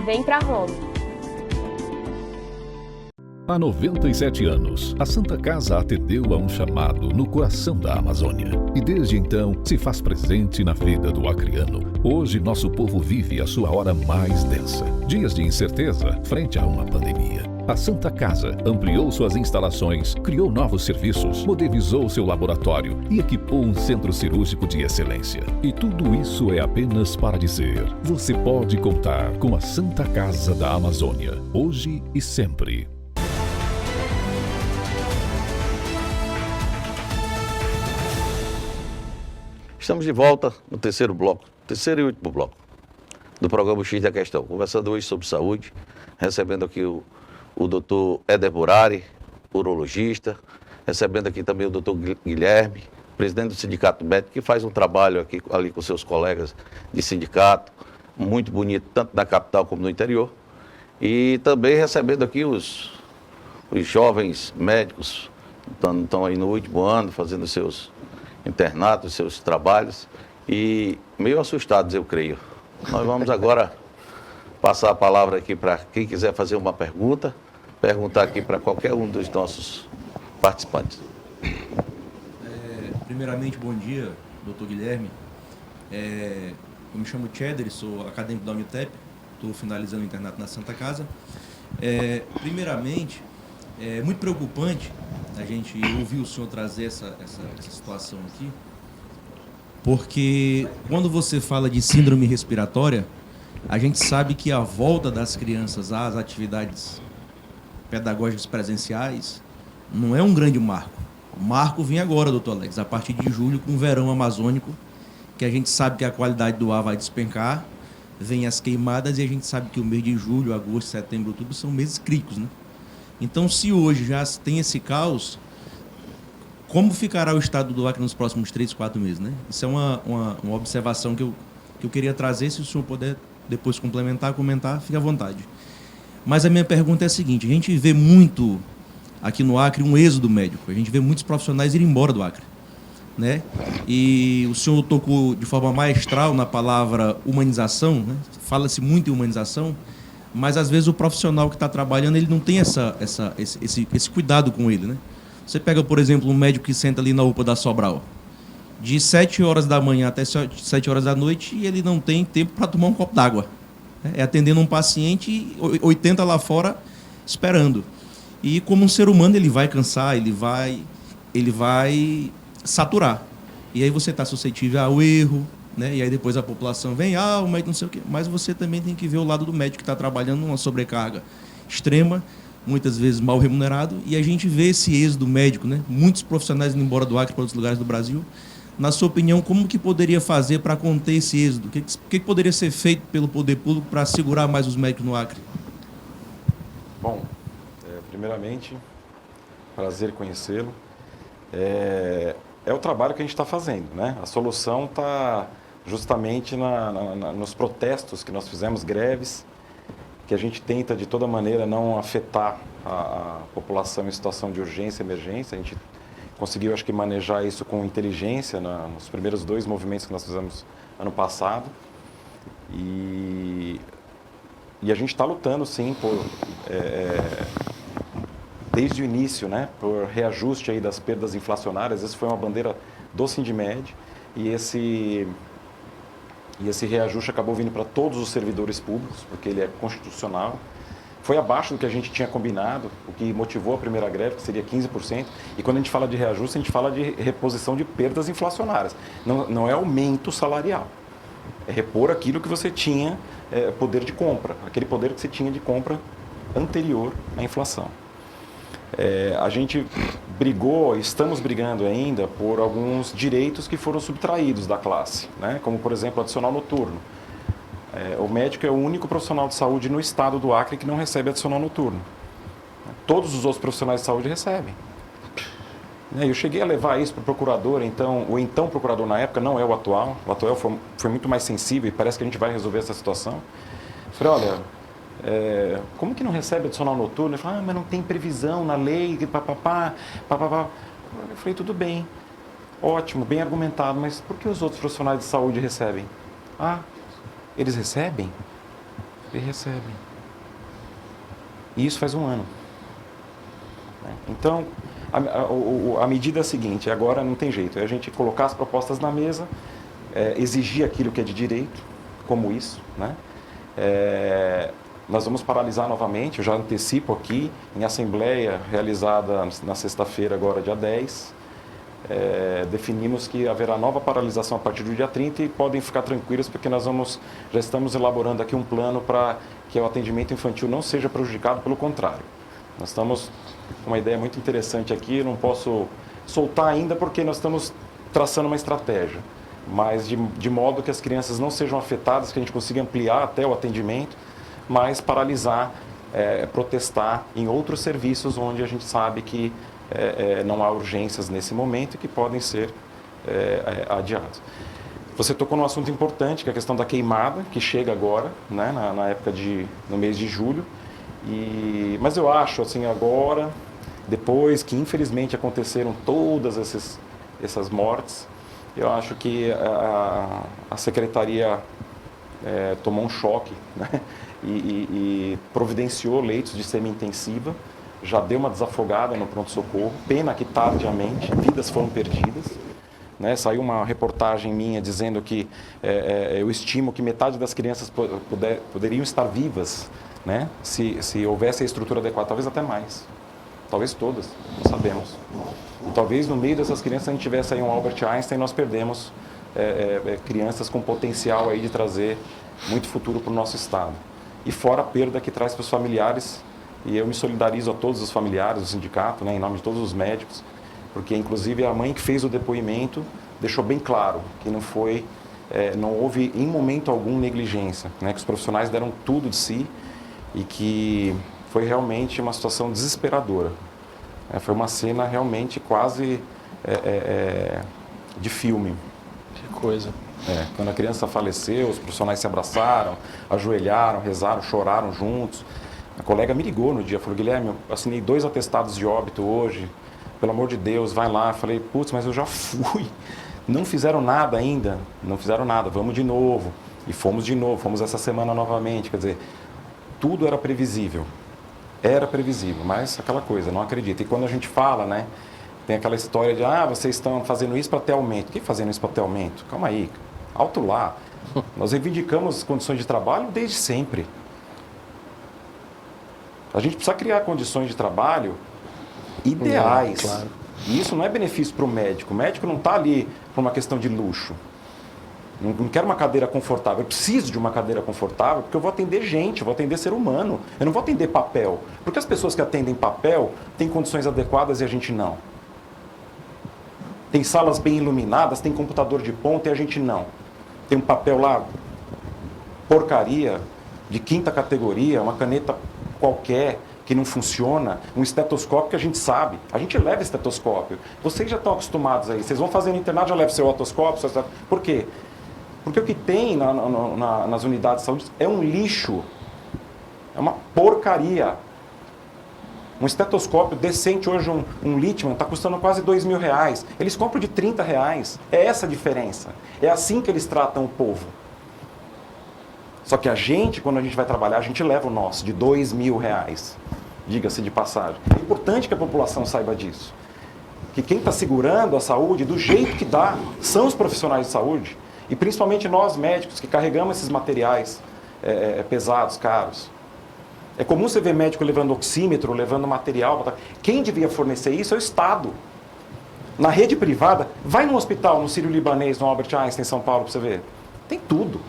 Vem pra Home. Há 97 anos, a Santa Casa atendeu a um chamado no coração da Amazônia. E desde então, se faz presente na vida do acreano. Hoje, nosso povo vive a sua hora mais densa. Dias de incerteza frente a uma pandemia. A Santa Casa ampliou suas instalações, criou novos serviços, modernizou seu laboratório e equipou um centro cirúrgico de excelência. E tudo isso é apenas para dizer: você pode contar com a Santa Casa da Amazônia, hoje e sempre. Estamos de volta no terceiro e último bloco do programa X da Questão, conversando hoje sobre saúde, recebendo aqui o doutor Éder Burari, urologista, recebendo aqui também o doutor Guilherme, presidente do Sindicato Médico, que faz um trabalho aqui ali com seus colegas de sindicato, muito bonito, tanto na capital como no interior, e também recebendo aqui os jovens médicos, estão aí no último ano, fazendo seus internatos, seus trabalhos, e meio assustados, eu creio. Nós vamos agora passar a palavra aqui para quem quiser fazer uma pergunta, perguntar aqui para qualquer um dos nossos participantes. Primeiramente, bom dia, doutor Guilherme. Eu me chamo Cheder, sou acadêmico da Unitep, estou finalizando o internato na Santa Casa. Primeiramente, é muito preocupante a gente ouvir o senhor trazer essa situação aqui, porque quando você fala de síndrome respiratória, a gente sabe que a volta das crianças às atividades pedagógicas presenciais não é um grande marco. O marco vem agora, doutor Alex, a partir de julho, com o verão amazônico, que a gente sabe que a qualidade do ar vai despencar, vem as queimadas e a gente sabe que o mês de julho, agosto, setembro, outubro são meses críticos, né? Então, se hoje já tem esse caos, como ficará o estado do Acre nos próximos 3, 4 meses, né? Isso é uma observação que eu queria trazer. Se o senhor puder depois complementar, comentar, fique à vontade. Mas a minha pergunta é a seguinte: a gente vê muito aqui no Acre um êxodo médico. A gente vê muitos profissionais irem embora do Acre, né? E o senhor tocou de forma maestral na palavra humanização, né? Fala-se muito em humanização, mas às vezes o profissional que está trabalhando, ele não tem esse cuidado com ele, né? Você pega, por exemplo, um médico que senta ali na UPA da Sobral, de 7 horas da manhã até 7 horas da noite, e ele não tem tempo para tomar um copo d'água. É atendendo um paciente e 80 lá fora esperando. E como um ser humano, ele vai cansar, ele vai saturar. E aí você está suscetível ao erro, né? E aí depois a população vem, o médico não sei o quê. Mas você também tem que ver o lado do médico que está trabalhando numa sobrecarga extrema, muitas vezes mal remunerado, e a gente vê esse êxodo médico, né? Muitos profissionais indo embora do Acre para outros lugares do Brasil. Na sua opinião, como que poderia fazer para conter esse êxodo? O que poderia ser feito pelo poder público para segurar mais os médicos no Acre? Bom, primeiramente, prazer conhecê-lo. É o trabalho que a gente está fazendo, né? A solução está justamente nos protestos que nós fizemos, greves, que a gente tenta de toda maneira não afetar a população em situação de urgência e emergência. A gente conseguiu, acho que, manejar isso com inteligência nos primeiros 2 movimentos que nós fizemos ano passado. E a gente está lutando, sim, desde o início, né, por reajuste aí das perdas inflacionárias. Essa foi uma bandeira do Sindimed, e esse reajuste acabou vindo para todos os servidores públicos, porque ele é constitucional. Foi abaixo do que a gente tinha combinado, o que motivou a primeira greve, que seria 15%. E quando a gente fala de reajuste, a gente fala de reposição de perdas inflacionárias. Não é aumento salarial. É repor aquilo que você tinha poder de compra, aquele poder que você tinha de compra anterior à inflação. A gente estamos brigando ainda por alguns direitos que foram subtraídos da classe, né? Como, por exemplo, o adicional noturno. O médico é o único profissional de saúde no estado do Acre que não recebe adicional noturno. Todos os outros profissionais de saúde recebem. Eu cheguei a levar isso para o procurador, o então procurador na época, não é o atual foi muito mais sensível e parece que a gente vai resolver essa situação. Eu falei, olha, como que não recebe adicional noturno? Ele falou, mas não tem previsão na lei, papapá. Eu falei, tudo bem, ótimo, bem argumentado, mas por que os outros profissionais de saúde recebem? Eles recebem? Eles recebem. E isso faz 1 ano. né? Então, a medida é a seguinte, agora não tem jeito, é a gente colocar as propostas na mesa, exigir aquilo que é de direito, como isso, né? Nós vamos paralisar novamente, eu já antecipo aqui, em assembleia realizada na sexta-feira, agora dia 10, definimos que haverá nova paralisação a partir do dia 30 e podem ficar tranquilos porque já estamos elaborando aqui um plano para que o atendimento infantil não seja prejudicado, pelo contrário. Nós estamos com uma ideia muito interessante aqui, não posso soltar ainda porque nós estamos traçando uma estratégia, mas de modo que as crianças não sejam afetadas, que a gente consiga ampliar até o atendimento, mas paralisar, protestar em outros serviços onde a gente sabe que não há urgências nesse momento e que podem ser adiados. Você tocou num assunto importante, que é a questão da queimada, que chega agora, né, no mês de julho. Mas eu acho, assim, agora, depois que infelizmente aconteceram todas essas mortes, eu acho que a Secretaria tomou um choque, né? E providenciou leitos de semi-intensiva, já deu uma desafogada no pronto-socorro, pena que tardiamente, vidas foram perdidas, né? Saiu uma reportagem minha dizendo que eu estimo que metade das crianças poderiam estar vivas, né? Se houvesse a estrutura adequada, talvez até mais, talvez todas, não sabemos. E talvez no meio dessas crianças a gente tivesse aí um Albert Einstein e nós perdemos crianças com potencial aí de trazer muito futuro para o nosso estado. E fora a perda que traz para os familiares, e eu me solidarizo a todos os familiares do sindicato, né, em nome de todos os médicos, porque inclusive a mãe que fez o depoimento deixou bem claro que não houve em momento algum negligência, né, que os profissionais deram tudo de si e que foi realmente uma situação desesperadora. Foi uma cena realmente quase de filme. Que coisa. Quando a criança faleceu, os profissionais se abraçaram, ajoelharam, rezaram, choraram juntos. A colega me ligou no dia, falou: Guilherme, eu assinei 2 atestados de óbito hoje, pelo amor de Deus, vai lá. Eu falei: putz, mas eu já fui. Não fizeram nada ainda, não fizeram nada, vamos de novo. E fomos de novo, fomos essa semana novamente. Quer dizer, tudo era previsível, mas aquela coisa, não acredito. E quando a gente fala, né, tem aquela história de: vocês estão fazendo isso para ter aumento. Quem fazendo isso para ter aumento? Calma aí, alto lá. Nós reivindicamos condições de trabalho desde sempre. A gente precisa criar condições de trabalho ideais. Claro. E isso não é benefício para o médico. O médico não está ali por uma questão de luxo. Não quero uma cadeira confortável. Eu preciso de uma cadeira confortável porque eu vou atender gente, eu vou atender ser humano. Eu não vou atender papel. Porque as pessoas que atendem papel têm condições adequadas e a gente não. Tem salas bem iluminadas, tem computador de ponta e a gente não. Tem um papel lá, porcaria, de 5ª categoria, uma caneta qualquer que não funciona, um estetoscópio que a gente sabe. A gente leva estetoscópio. Vocês já estão acostumados aí. Vocês vão fazer no internato, já leva seu otoscópio. Por quê? Porque o que tem nas unidades de saúde é um lixo. É uma porcaria. Um estetoscópio decente hoje, um Littmann, está custando quase R$2.000. Eles compram de R$30. É essa a diferença. É assim que eles tratam o povo. Só que a gente, quando a gente vai trabalhar, a gente leva o nosso, de R$2.000. Diga-se de passagem. É importante que a população saiba disso. Que quem está segurando a saúde, do jeito que dá, são os profissionais de saúde. E principalmente nós, médicos, que carregamos esses materiais pesados, caros. É comum você ver médico levando oxímetro, levando material. Quem devia fornecer isso é o Estado. Na rede privada, vai num hospital, no Sírio-Libanês, no Albert Einstein, em São Paulo, para você ver. Tem tudo.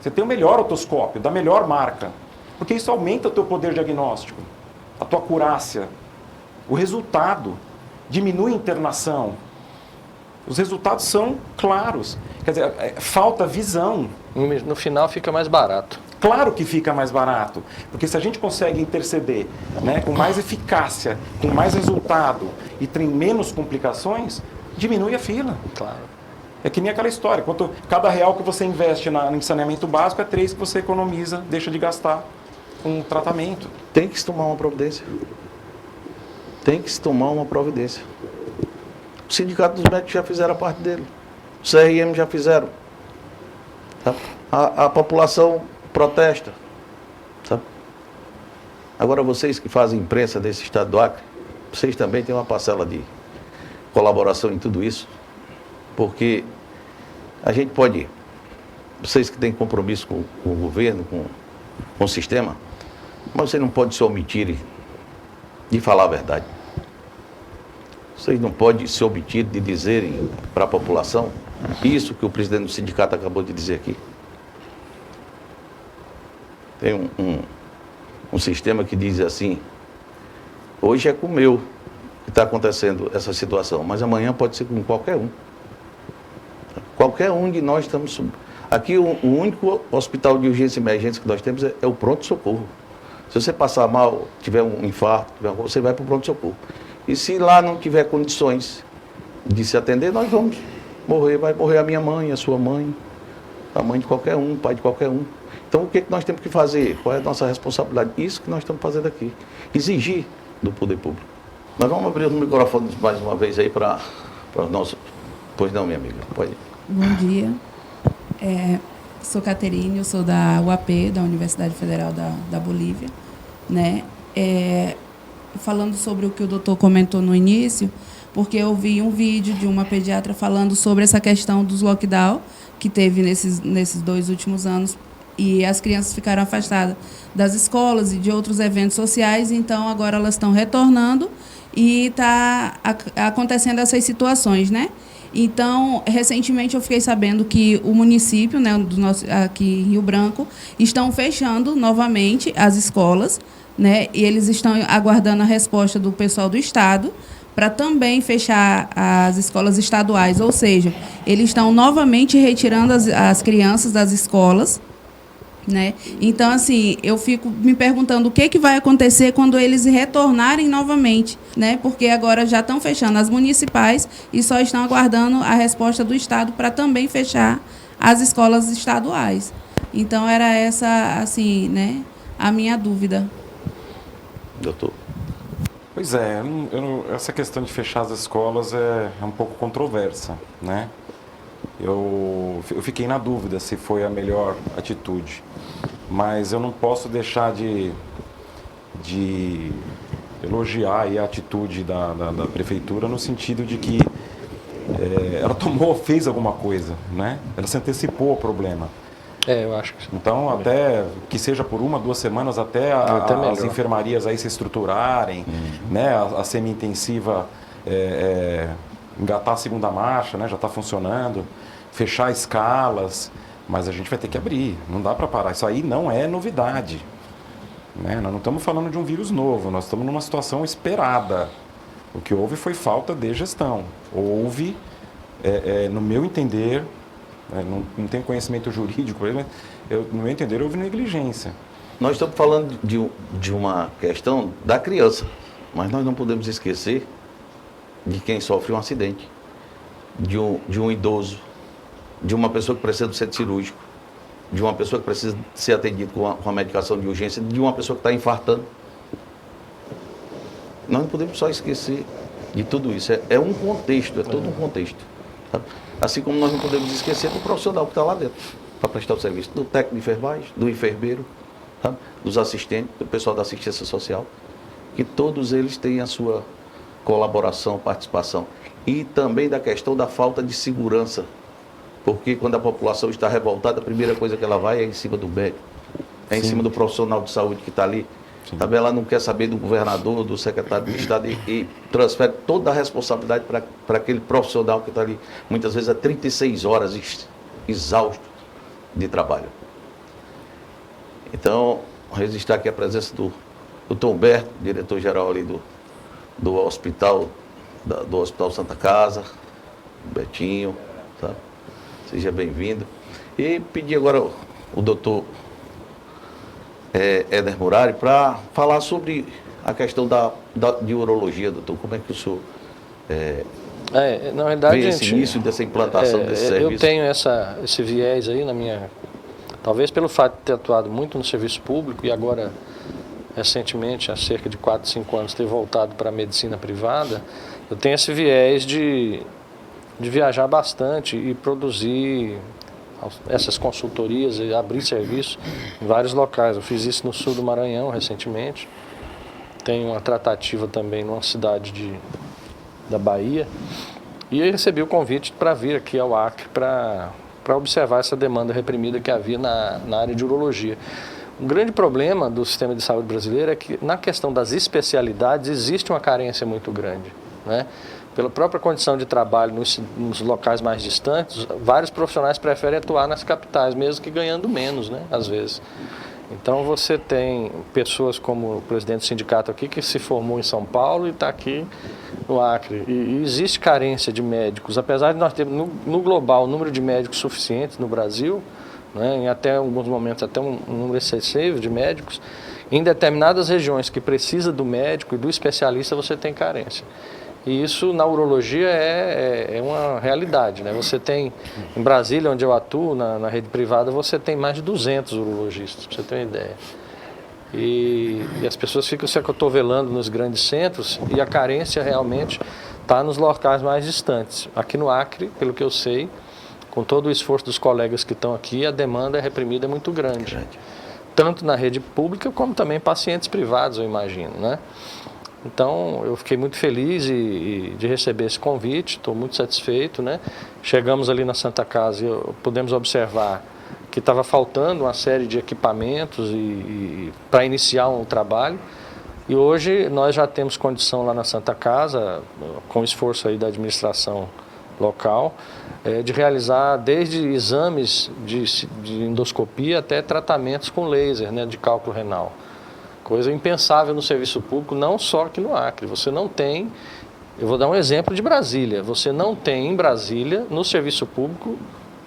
Você tem o melhor otoscópio, da melhor marca. Porque isso aumenta o teu poder diagnóstico, a tua acurácia. O resultado diminui a internação. Os resultados são claros. Quer dizer, falta visão. No final fica mais barato. Claro que fica mais barato, porque se a gente consegue interceder, né, com mais eficácia, com mais resultado e tem menos complicações, diminui a fila. Claro. É que nem aquela história, cada real que você investe em saneamento básico é 3 que você economiza, deixa de gastar com tratamento. Tem que se tomar uma providência. Tem que se tomar uma providência. O Sindicato dos Médicos já fizeram a parte dele. O CRM já fizeram. Tá? A população protesta. Sabe? Agora vocês que fazem imprensa desse estado do Acre, vocês também têm uma parcela de colaboração em tudo isso, porque a gente pode, vocês que têm compromisso com o governo, com o sistema, mas vocês não podem se omitir de falar a verdade. Vocês não podem se omitir de dizerem para a população isso que o presidente do sindicato acabou de dizer aqui. Tem um sistema que diz assim, hoje é com o meu que está acontecendo essa situação, mas amanhã pode ser com qualquer um. Qualquer um de nós estamos... Aqui o único hospital de urgência e emergência que nós temos é o pronto-socorro. Se você passar mal, tiver um infarto, você vai para o pronto-socorro. E se lá não tiver condições de se atender, nós vamos morrer. Vai morrer a minha mãe, a sua mãe, a mãe de qualquer um, o pai de qualquer um. Então o que nós temos que fazer? Qual é a nossa responsabilidade? Isso que nós estamos fazendo aqui. Exigir do poder público. Nós vamos abrir os microfones mais uma vez aí para os nossos... Pois não, minha amiga, pode ir. Bom dia. Sou Caterine, eu sou da UAP, da Universidade Federal da Bolívia, né? Falando sobre o que o doutor comentou no início, porque eu vi um vídeo de uma pediatra falando sobre essa questão dos lockdown que teve nesses 2 últimos anos, e as crianças ficaram afastadas das escolas e de outros eventos sociais, então agora elas estão retornando e está acontecendo essas situações, né? Então, recentemente eu fiquei sabendo que o município, né, aqui em Rio Branco, estão fechando novamente as escolas, né, e eles estão aguardando a resposta do pessoal do Estado para também fechar as escolas estaduais, ou seja, eles estão novamente retirando as crianças das escolas, né? Então, assim, eu fico me perguntando o que vai acontecer quando eles retornarem novamente, né? Porque agora já estão fechando as municipais e só estão aguardando a resposta do Estado para também fechar as escolas estaduais. Então, era essa, assim, né, a minha dúvida. Doutor. Pois é, essa questão de fechar as escolas é um pouco controversa, né? Eu fiquei na dúvida se foi a melhor atitude, mas eu não posso deixar de elogiar aí a atitude da prefeitura no sentido de que ela fez alguma coisa, né? Ela se antecipou ao problema. Eu acho que sim. Então, até que seja por 1, 2 semanas, até as enfermarias aí se estruturarem, né? A semi-intensiva engatar a segunda marcha, né? Já está funcionando, fechar escalas, mas a gente vai ter que abrir, não dá para parar. Isso aí não é novidade, né? Nós não estamos falando de um vírus novo, nós estamos numa situação esperada. O que houve foi falta de gestão. Houve, no meu entender, não tenho conhecimento jurídico, mas no meu entender, houve negligência. Nós estamos falando de uma questão da criança, mas nós não podemos esquecer de quem sofre um acidente, de um idoso, de uma pessoa que precisa do centro cirúrgico, de uma pessoa que precisa ser atendida com a medicação de urgência, de uma pessoa que está infartando. Nós não podemos só esquecer de tudo isso. É um contexto, é todo um contexto. Sabe? Assim como nós não podemos esquecer do profissional que está lá dentro, para prestar o serviço, do técnico de enfermagem, do enfermeiro, sabe? Dos assistentes, do pessoal da assistência social, que todos eles têm a sua colaboração, participação. E também da questão da falta de segurança, porque quando a população está revoltada, a primeira coisa que ela vai é em cima do médico, em cima do profissional de saúde que está ali. Sabe? Ela não quer saber do governador, do secretário de Estado e transfere toda a responsabilidade para aquele profissional que está ali, muitas vezes há 36 horas exausto de trabalho. Então, registrar aqui a presença do Dr. Humberto, diretor-geral ali do Hospital Santa Casa, Betinho, tá? Seja bem-vindo. E pedir agora o doutor Éder Murari para falar sobre a questão de urologia, doutor. Como é que o senhor na verdade, vê esse início dessa implantação desse serviço? Eu tenho esse viés aí na minha... Talvez pelo fato de ter atuado muito no serviço público e agora, recentemente, há cerca de 4, 5 anos, ter voltado para a medicina privada, eu tenho esse viés de viajar bastante e produzir essas consultorias e abrir serviço em vários locais. Eu fiz isso no sul do Maranhão recentemente tem uma tratativa também numa cidade da Bahia, e eu recebi o convite para vir aqui ao Acre para observar essa demanda reprimida que havia na área de urologia. Um grande problema do sistema de saúde brasileiro é que, na questão das especialidades, existe uma carência muito grande, né? Pela própria condição de trabalho nos locais mais distantes, vários profissionais preferem atuar nas capitais, mesmo que ganhando menos, né? Às vezes. Então, você tem pessoas como o presidente do sindicato aqui, que se formou em São Paulo e está aqui no Acre. E existe carência de médicos, apesar de nós termos, no global, o número de médicos suficientes no Brasil, né, em até alguns momentos até um número excessivo de médicos, em determinadas regiões que precisa do médico e do especialista, você tem carência. E isso na urologia é uma realidade, né? Você tem, em Brasília, onde eu atuo, na rede privada, você tem mais de 200 urologistas, para você ter uma ideia. E as pessoas ficam se acotovelando nos grandes centros e a carência realmente está nos locais mais distantes. Aqui no Acre, pelo que eu sei, com todo o esforço dos colegas que estão aqui, a demanda reprimida é muito grande. Tanto na rede pública, como também pacientes privados, eu imagino, né? Então, eu fiquei muito feliz de receber esse convite, estou muito satisfeito, né? Chegamos ali na Santa Casa e pudemos observar que estava faltando uma série de equipamentos para iniciar um trabalho. E hoje nós já temos condição lá na Santa Casa, com o esforço aí da administração local, de realizar desde exames de endoscopia até tratamentos com laser, né, de cálculo renal. Coisa impensável no serviço público, não só aqui no Acre. Você não tem, eu vou dar um exemplo de Brasília, você não tem em Brasília, no serviço público,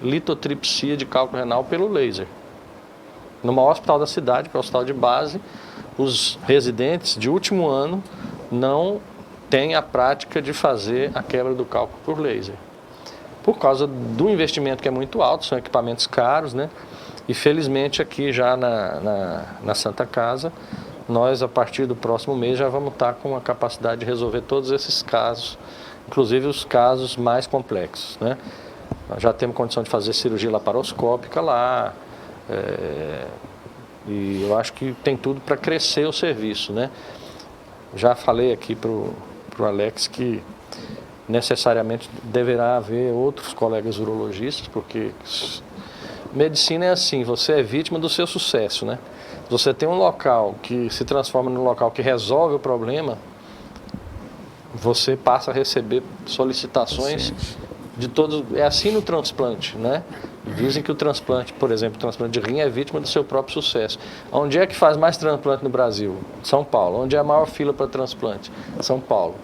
litotripsia de cálculo renal pelo laser. No maior hospital da cidade, que é o hospital de base, os residentes de último ano não têm a prática de fazer a quebra do cálculo por laser. Por causa do investimento que é muito alto, são equipamentos caros, né? E felizmente aqui já na Santa Casa, nós a partir do próximo mês já vamos estar com a capacidade de resolver todos esses casos, inclusive os casos mais complexos, né? Nós já temos condição de fazer cirurgia laparoscópica lá, e eu acho que tem tudo para crescer o serviço, né? Já falei aqui para o Alex que necessariamente deverá haver outros colegas urologistas, porque medicina é assim, você é vítima do seu sucesso, né? Você tem um local que se transforma num local que resolve o problema, você passa a receber solicitações de todos. É assim no transplante, né? Dizem que o transplante, por exemplo, o transplante de rim é vítima do seu próprio sucesso. Onde é que faz mais transplante no Brasil? São Paulo. Onde é a maior fila para transplante? São Paulo.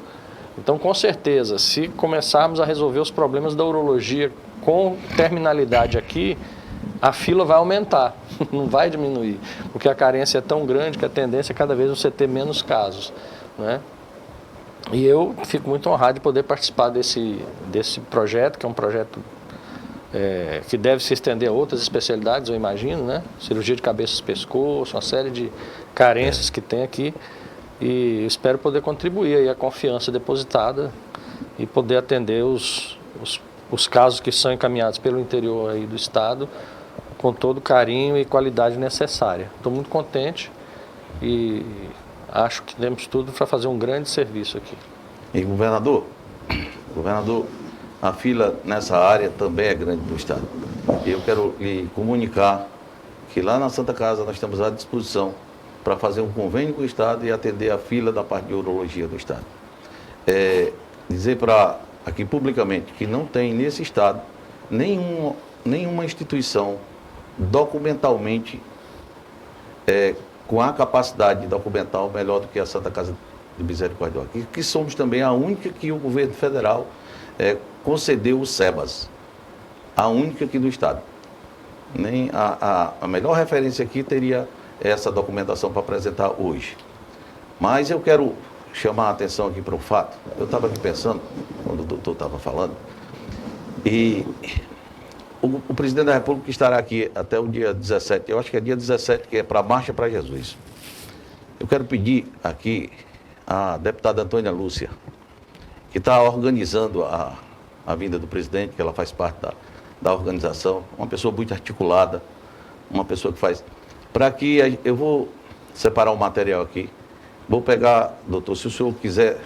Então, com certeza, se começarmos a resolver os problemas da urologia com terminalidade aqui, a fila vai aumentar, não vai diminuir, porque a carência é tão grande que a tendência é cada vez você ter menos casos, né? E eu fico muito honrado de poder participar desse projeto, que é um projeto que deve se estender a outras especialidades, eu imagino, né? Cirurgia de cabeça e pescoço, uma série de carências que tem aqui, e espero poder contribuir aí a confiança depositada e poder atender os casos que são encaminhados pelo interior aí do estado com todo o carinho e qualidade necessária. Estou muito contente e acho que temos tudo para fazer um grande serviço aqui. E governador, a fila nessa área também é grande do estado. Eu quero lhe comunicar que lá na Santa Casa nós estamos à disposição para fazer um convênio com o estado e atender a fila da parte de urologia do estado. Dizer aqui publicamente que não tem nesse estado nenhuma instituição documentalmente com a capacidade documental melhor do que a Santa Casa de Misericórdia do Acre, que somos também a única que o governo federal concedeu o SEBAS, a única aqui do estado. Nem a melhor referência aqui teria essa documentação para apresentar hoje. Mas eu quero chamar a atenção aqui para um fato. Eu estava aqui pensando, quando o doutor estava falando, e o presidente da República estará aqui até o dia 17, eu acho que é dia 17, que é para a Marcha para Jesus. Eu quero pedir aqui à deputada Antônia Lúcia, que está organizando a vinda do presidente, que ela faz parte da organização, uma pessoa muito articulada, uma pessoa que faz... Para que eu vou separar o material aqui Vou pegar, doutor, se o senhor quiser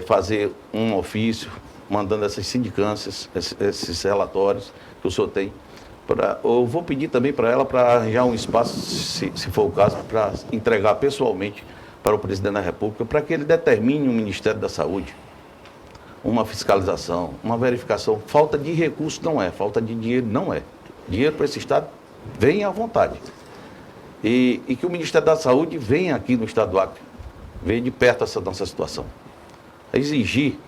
fazer um ofício, mandando essas sindicâncias, esses relatórios que o senhor tem, eu vou pedir também para ela para arranjar um espaço, se for o caso, para entregar pessoalmente para o presidente da República, para que ele determine o Ministério da Saúde, uma fiscalização, uma verificação. Falta de recurso não é, falta de dinheiro não é. Dinheiro para esse Estado vem à vontade. E que o Ministério da Saúde venha aqui no Estado do Acre, venha de perto essa nossa situação. Exigir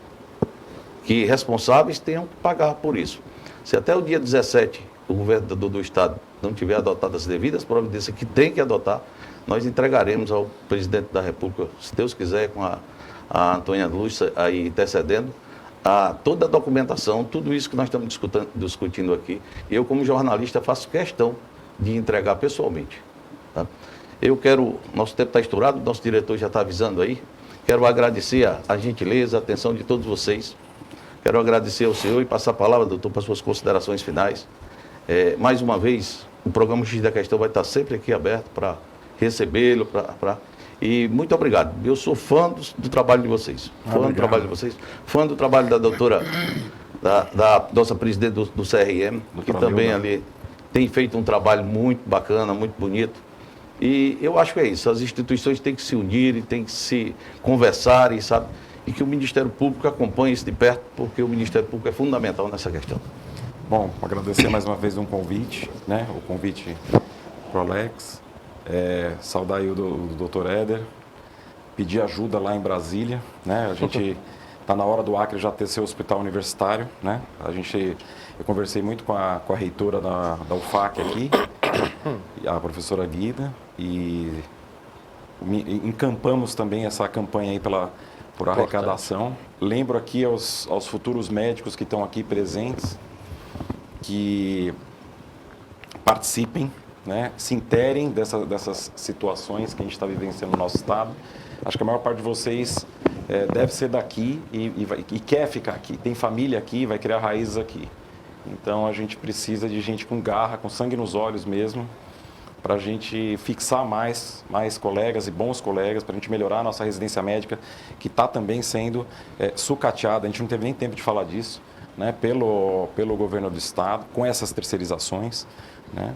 que responsáveis tenham que pagar por isso. Se até o dia 17 o governador do Estado não tiver adotado as devidas providências que tem que adotar, nós entregaremos ao presidente da República, se Deus quiser, com a Antônia Lúcia aí intercedendo, toda a documentação, tudo isso que nós estamos discutindo aqui. Eu, como jornalista, faço questão de entregar pessoalmente. Tá? Nosso tempo está estourado, nosso diretor já está avisando aí. Quero agradecer a gentileza, a atenção de todos vocês. Quero agradecer ao senhor e passar a palavra, doutor, para as suas considerações finais. Mais uma vez, o programa X da Questão vai estar sempre aqui aberto para recebê-lo. E muito obrigado. Eu sou fã do trabalho de vocês. Fã do trabalho de vocês. Fã do trabalho da doutora, da nossa presidente do CRM, que também ali tem feito um trabalho muito bacana, muito bonito. E eu acho que é isso. As instituições têm que se unir e têm que se conversar, e que o Ministério Público acompanhe isso de perto, porque o Ministério Público é fundamental nessa questão. Bom, agradecer mais uma vez o convite para o Alex, saudar aí o doutor Éder, pedir ajuda lá em Brasília, né? A gente está na hora do Acre já ter seu hospital universitário, né? Eu conversei muito com a reitora da UFAC aqui, a professora Guida, e encampamos também essa campanha aí por arrecadação. Lembro aqui aos futuros médicos que estão aqui presentes, que participem, né, se interem dessas situações que a gente está vivenciando no nosso estado. Acho que a maior parte de vocês deve ser daqui e quer ficar aqui, tem família aqui, vai criar raízes aqui. Então a gente precisa de gente com garra, com sangue nos olhos mesmo, para a gente fixar mais colegas e bons colegas, para a gente melhorar a nossa residência médica, que está também sendo sucateada. A gente não teve nem tempo de falar disso, né, pelo governo do estado, com essas terceirizações, né?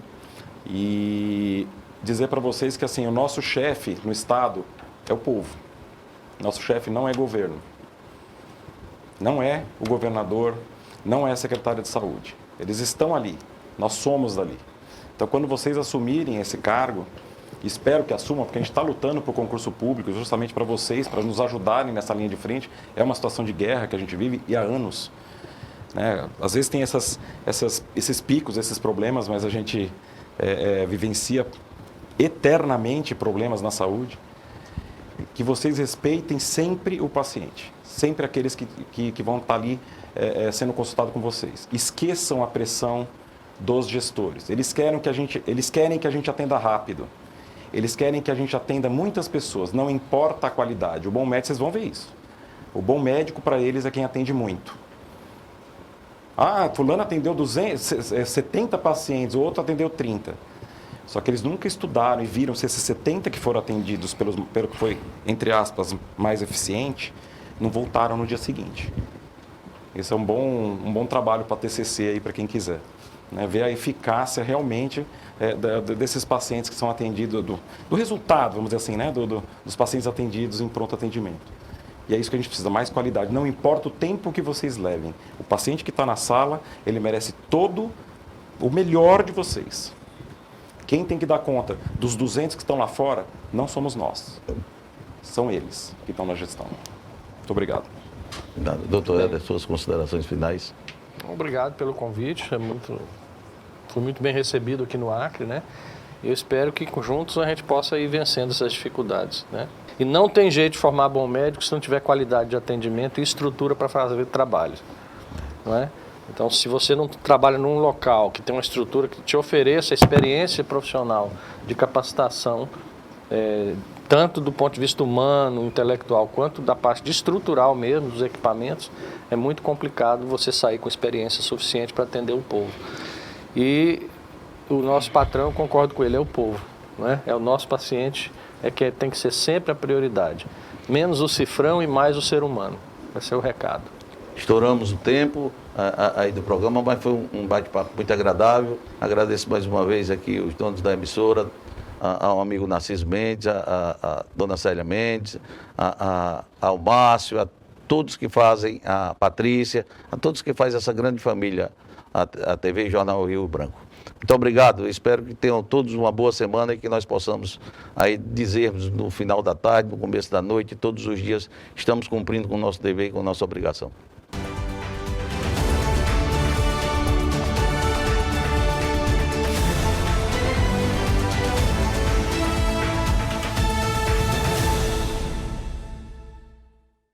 E dizer para vocês que assim, o nosso chefe no estado é o povo. Nosso chefe não é governo. Não é o governador, não é a secretária de saúde. Eles estão ali, nós somos dali. Então, quando vocês assumirem esse cargo, espero que assumam, porque a gente está lutando por concurso público justamente para vocês, para nos ajudarem nessa linha de frente. É uma situação de guerra que a gente vive e há anos. Né? Às vezes tem esses picos, esses problemas, mas a gente vivencia eternamente problemas na saúde. Que vocês respeitem sempre o paciente, sempre aqueles que vão estar ali sendo consultados com vocês. Esqueçam a pressão dos gestores. Eles querem que a gente atenda rápido. Eles querem que a gente atenda muitas pessoas, não importa a qualidade. O bom médico, vocês vão ver isso. O bom médico para eles é quem atende muito. Fulano atendeu 70 pacientes, o outro atendeu 30. Só que eles nunca estudaram e viram se esses 70 que foram atendidos pelo que foi, entre aspas, mais eficiente, não voltaram no dia seguinte. Esse é um bom trabalho para TCC aí, para quem quiser. Né? Ver a eficácia realmente desses pacientes que são atendidos, do resultado, vamos dizer assim, né? Dos pacientes atendidos em pronto atendimento. E é isso que a gente precisa, mais qualidade. Não importa o tempo que vocês levem. O paciente que está na sala, ele merece todo o melhor de vocês. Quem tem que dar conta dos 200 que estão lá fora, não somos nós. São eles que estão na gestão. Muito obrigado. Doutor Éder, suas considerações finais. Obrigado pelo convite. Fui muito bem recebido aqui no Acre, né? Eu espero que juntos a gente possa ir vencendo essas dificuldades, né? E não tem jeito de formar bom médico se não tiver qualidade de atendimento e estrutura para fazer o trabalho, não é? Então, se você não trabalha num local que tem uma estrutura que te ofereça experiência profissional de capacitação, tanto do ponto de vista humano, intelectual, quanto da parte de estrutural mesmo, dos equipamentos, é muito complicado você sair com experiência suficiente para atender o povo. E o nosso patrão, eu concordo com ele, é o povo, não é? É o nosso paciente, é que tem que ser sempre a prioridade. Menos o cifrão e mais o ser humano. Vai ser o recado. Estouramos o tempo aí do programa, mas foi um bate-papo muito agradável. Agradeço mais uma vez aqui os donos da emissora, ao amigo Narciso Mendes, a dona Célia Mendes, ao Márcio, a todos que fazem, a Patrícia, a todos que fazem essa grande família, a TV Jornal Rio Branco. Muito obrigado, espero que tenham todos uma boa semana e que nós possamos aí dizermos no final da tarde, no começo da noite, todos os dias, estamos cumprindo com o nosso dever e com a nossa obrigação.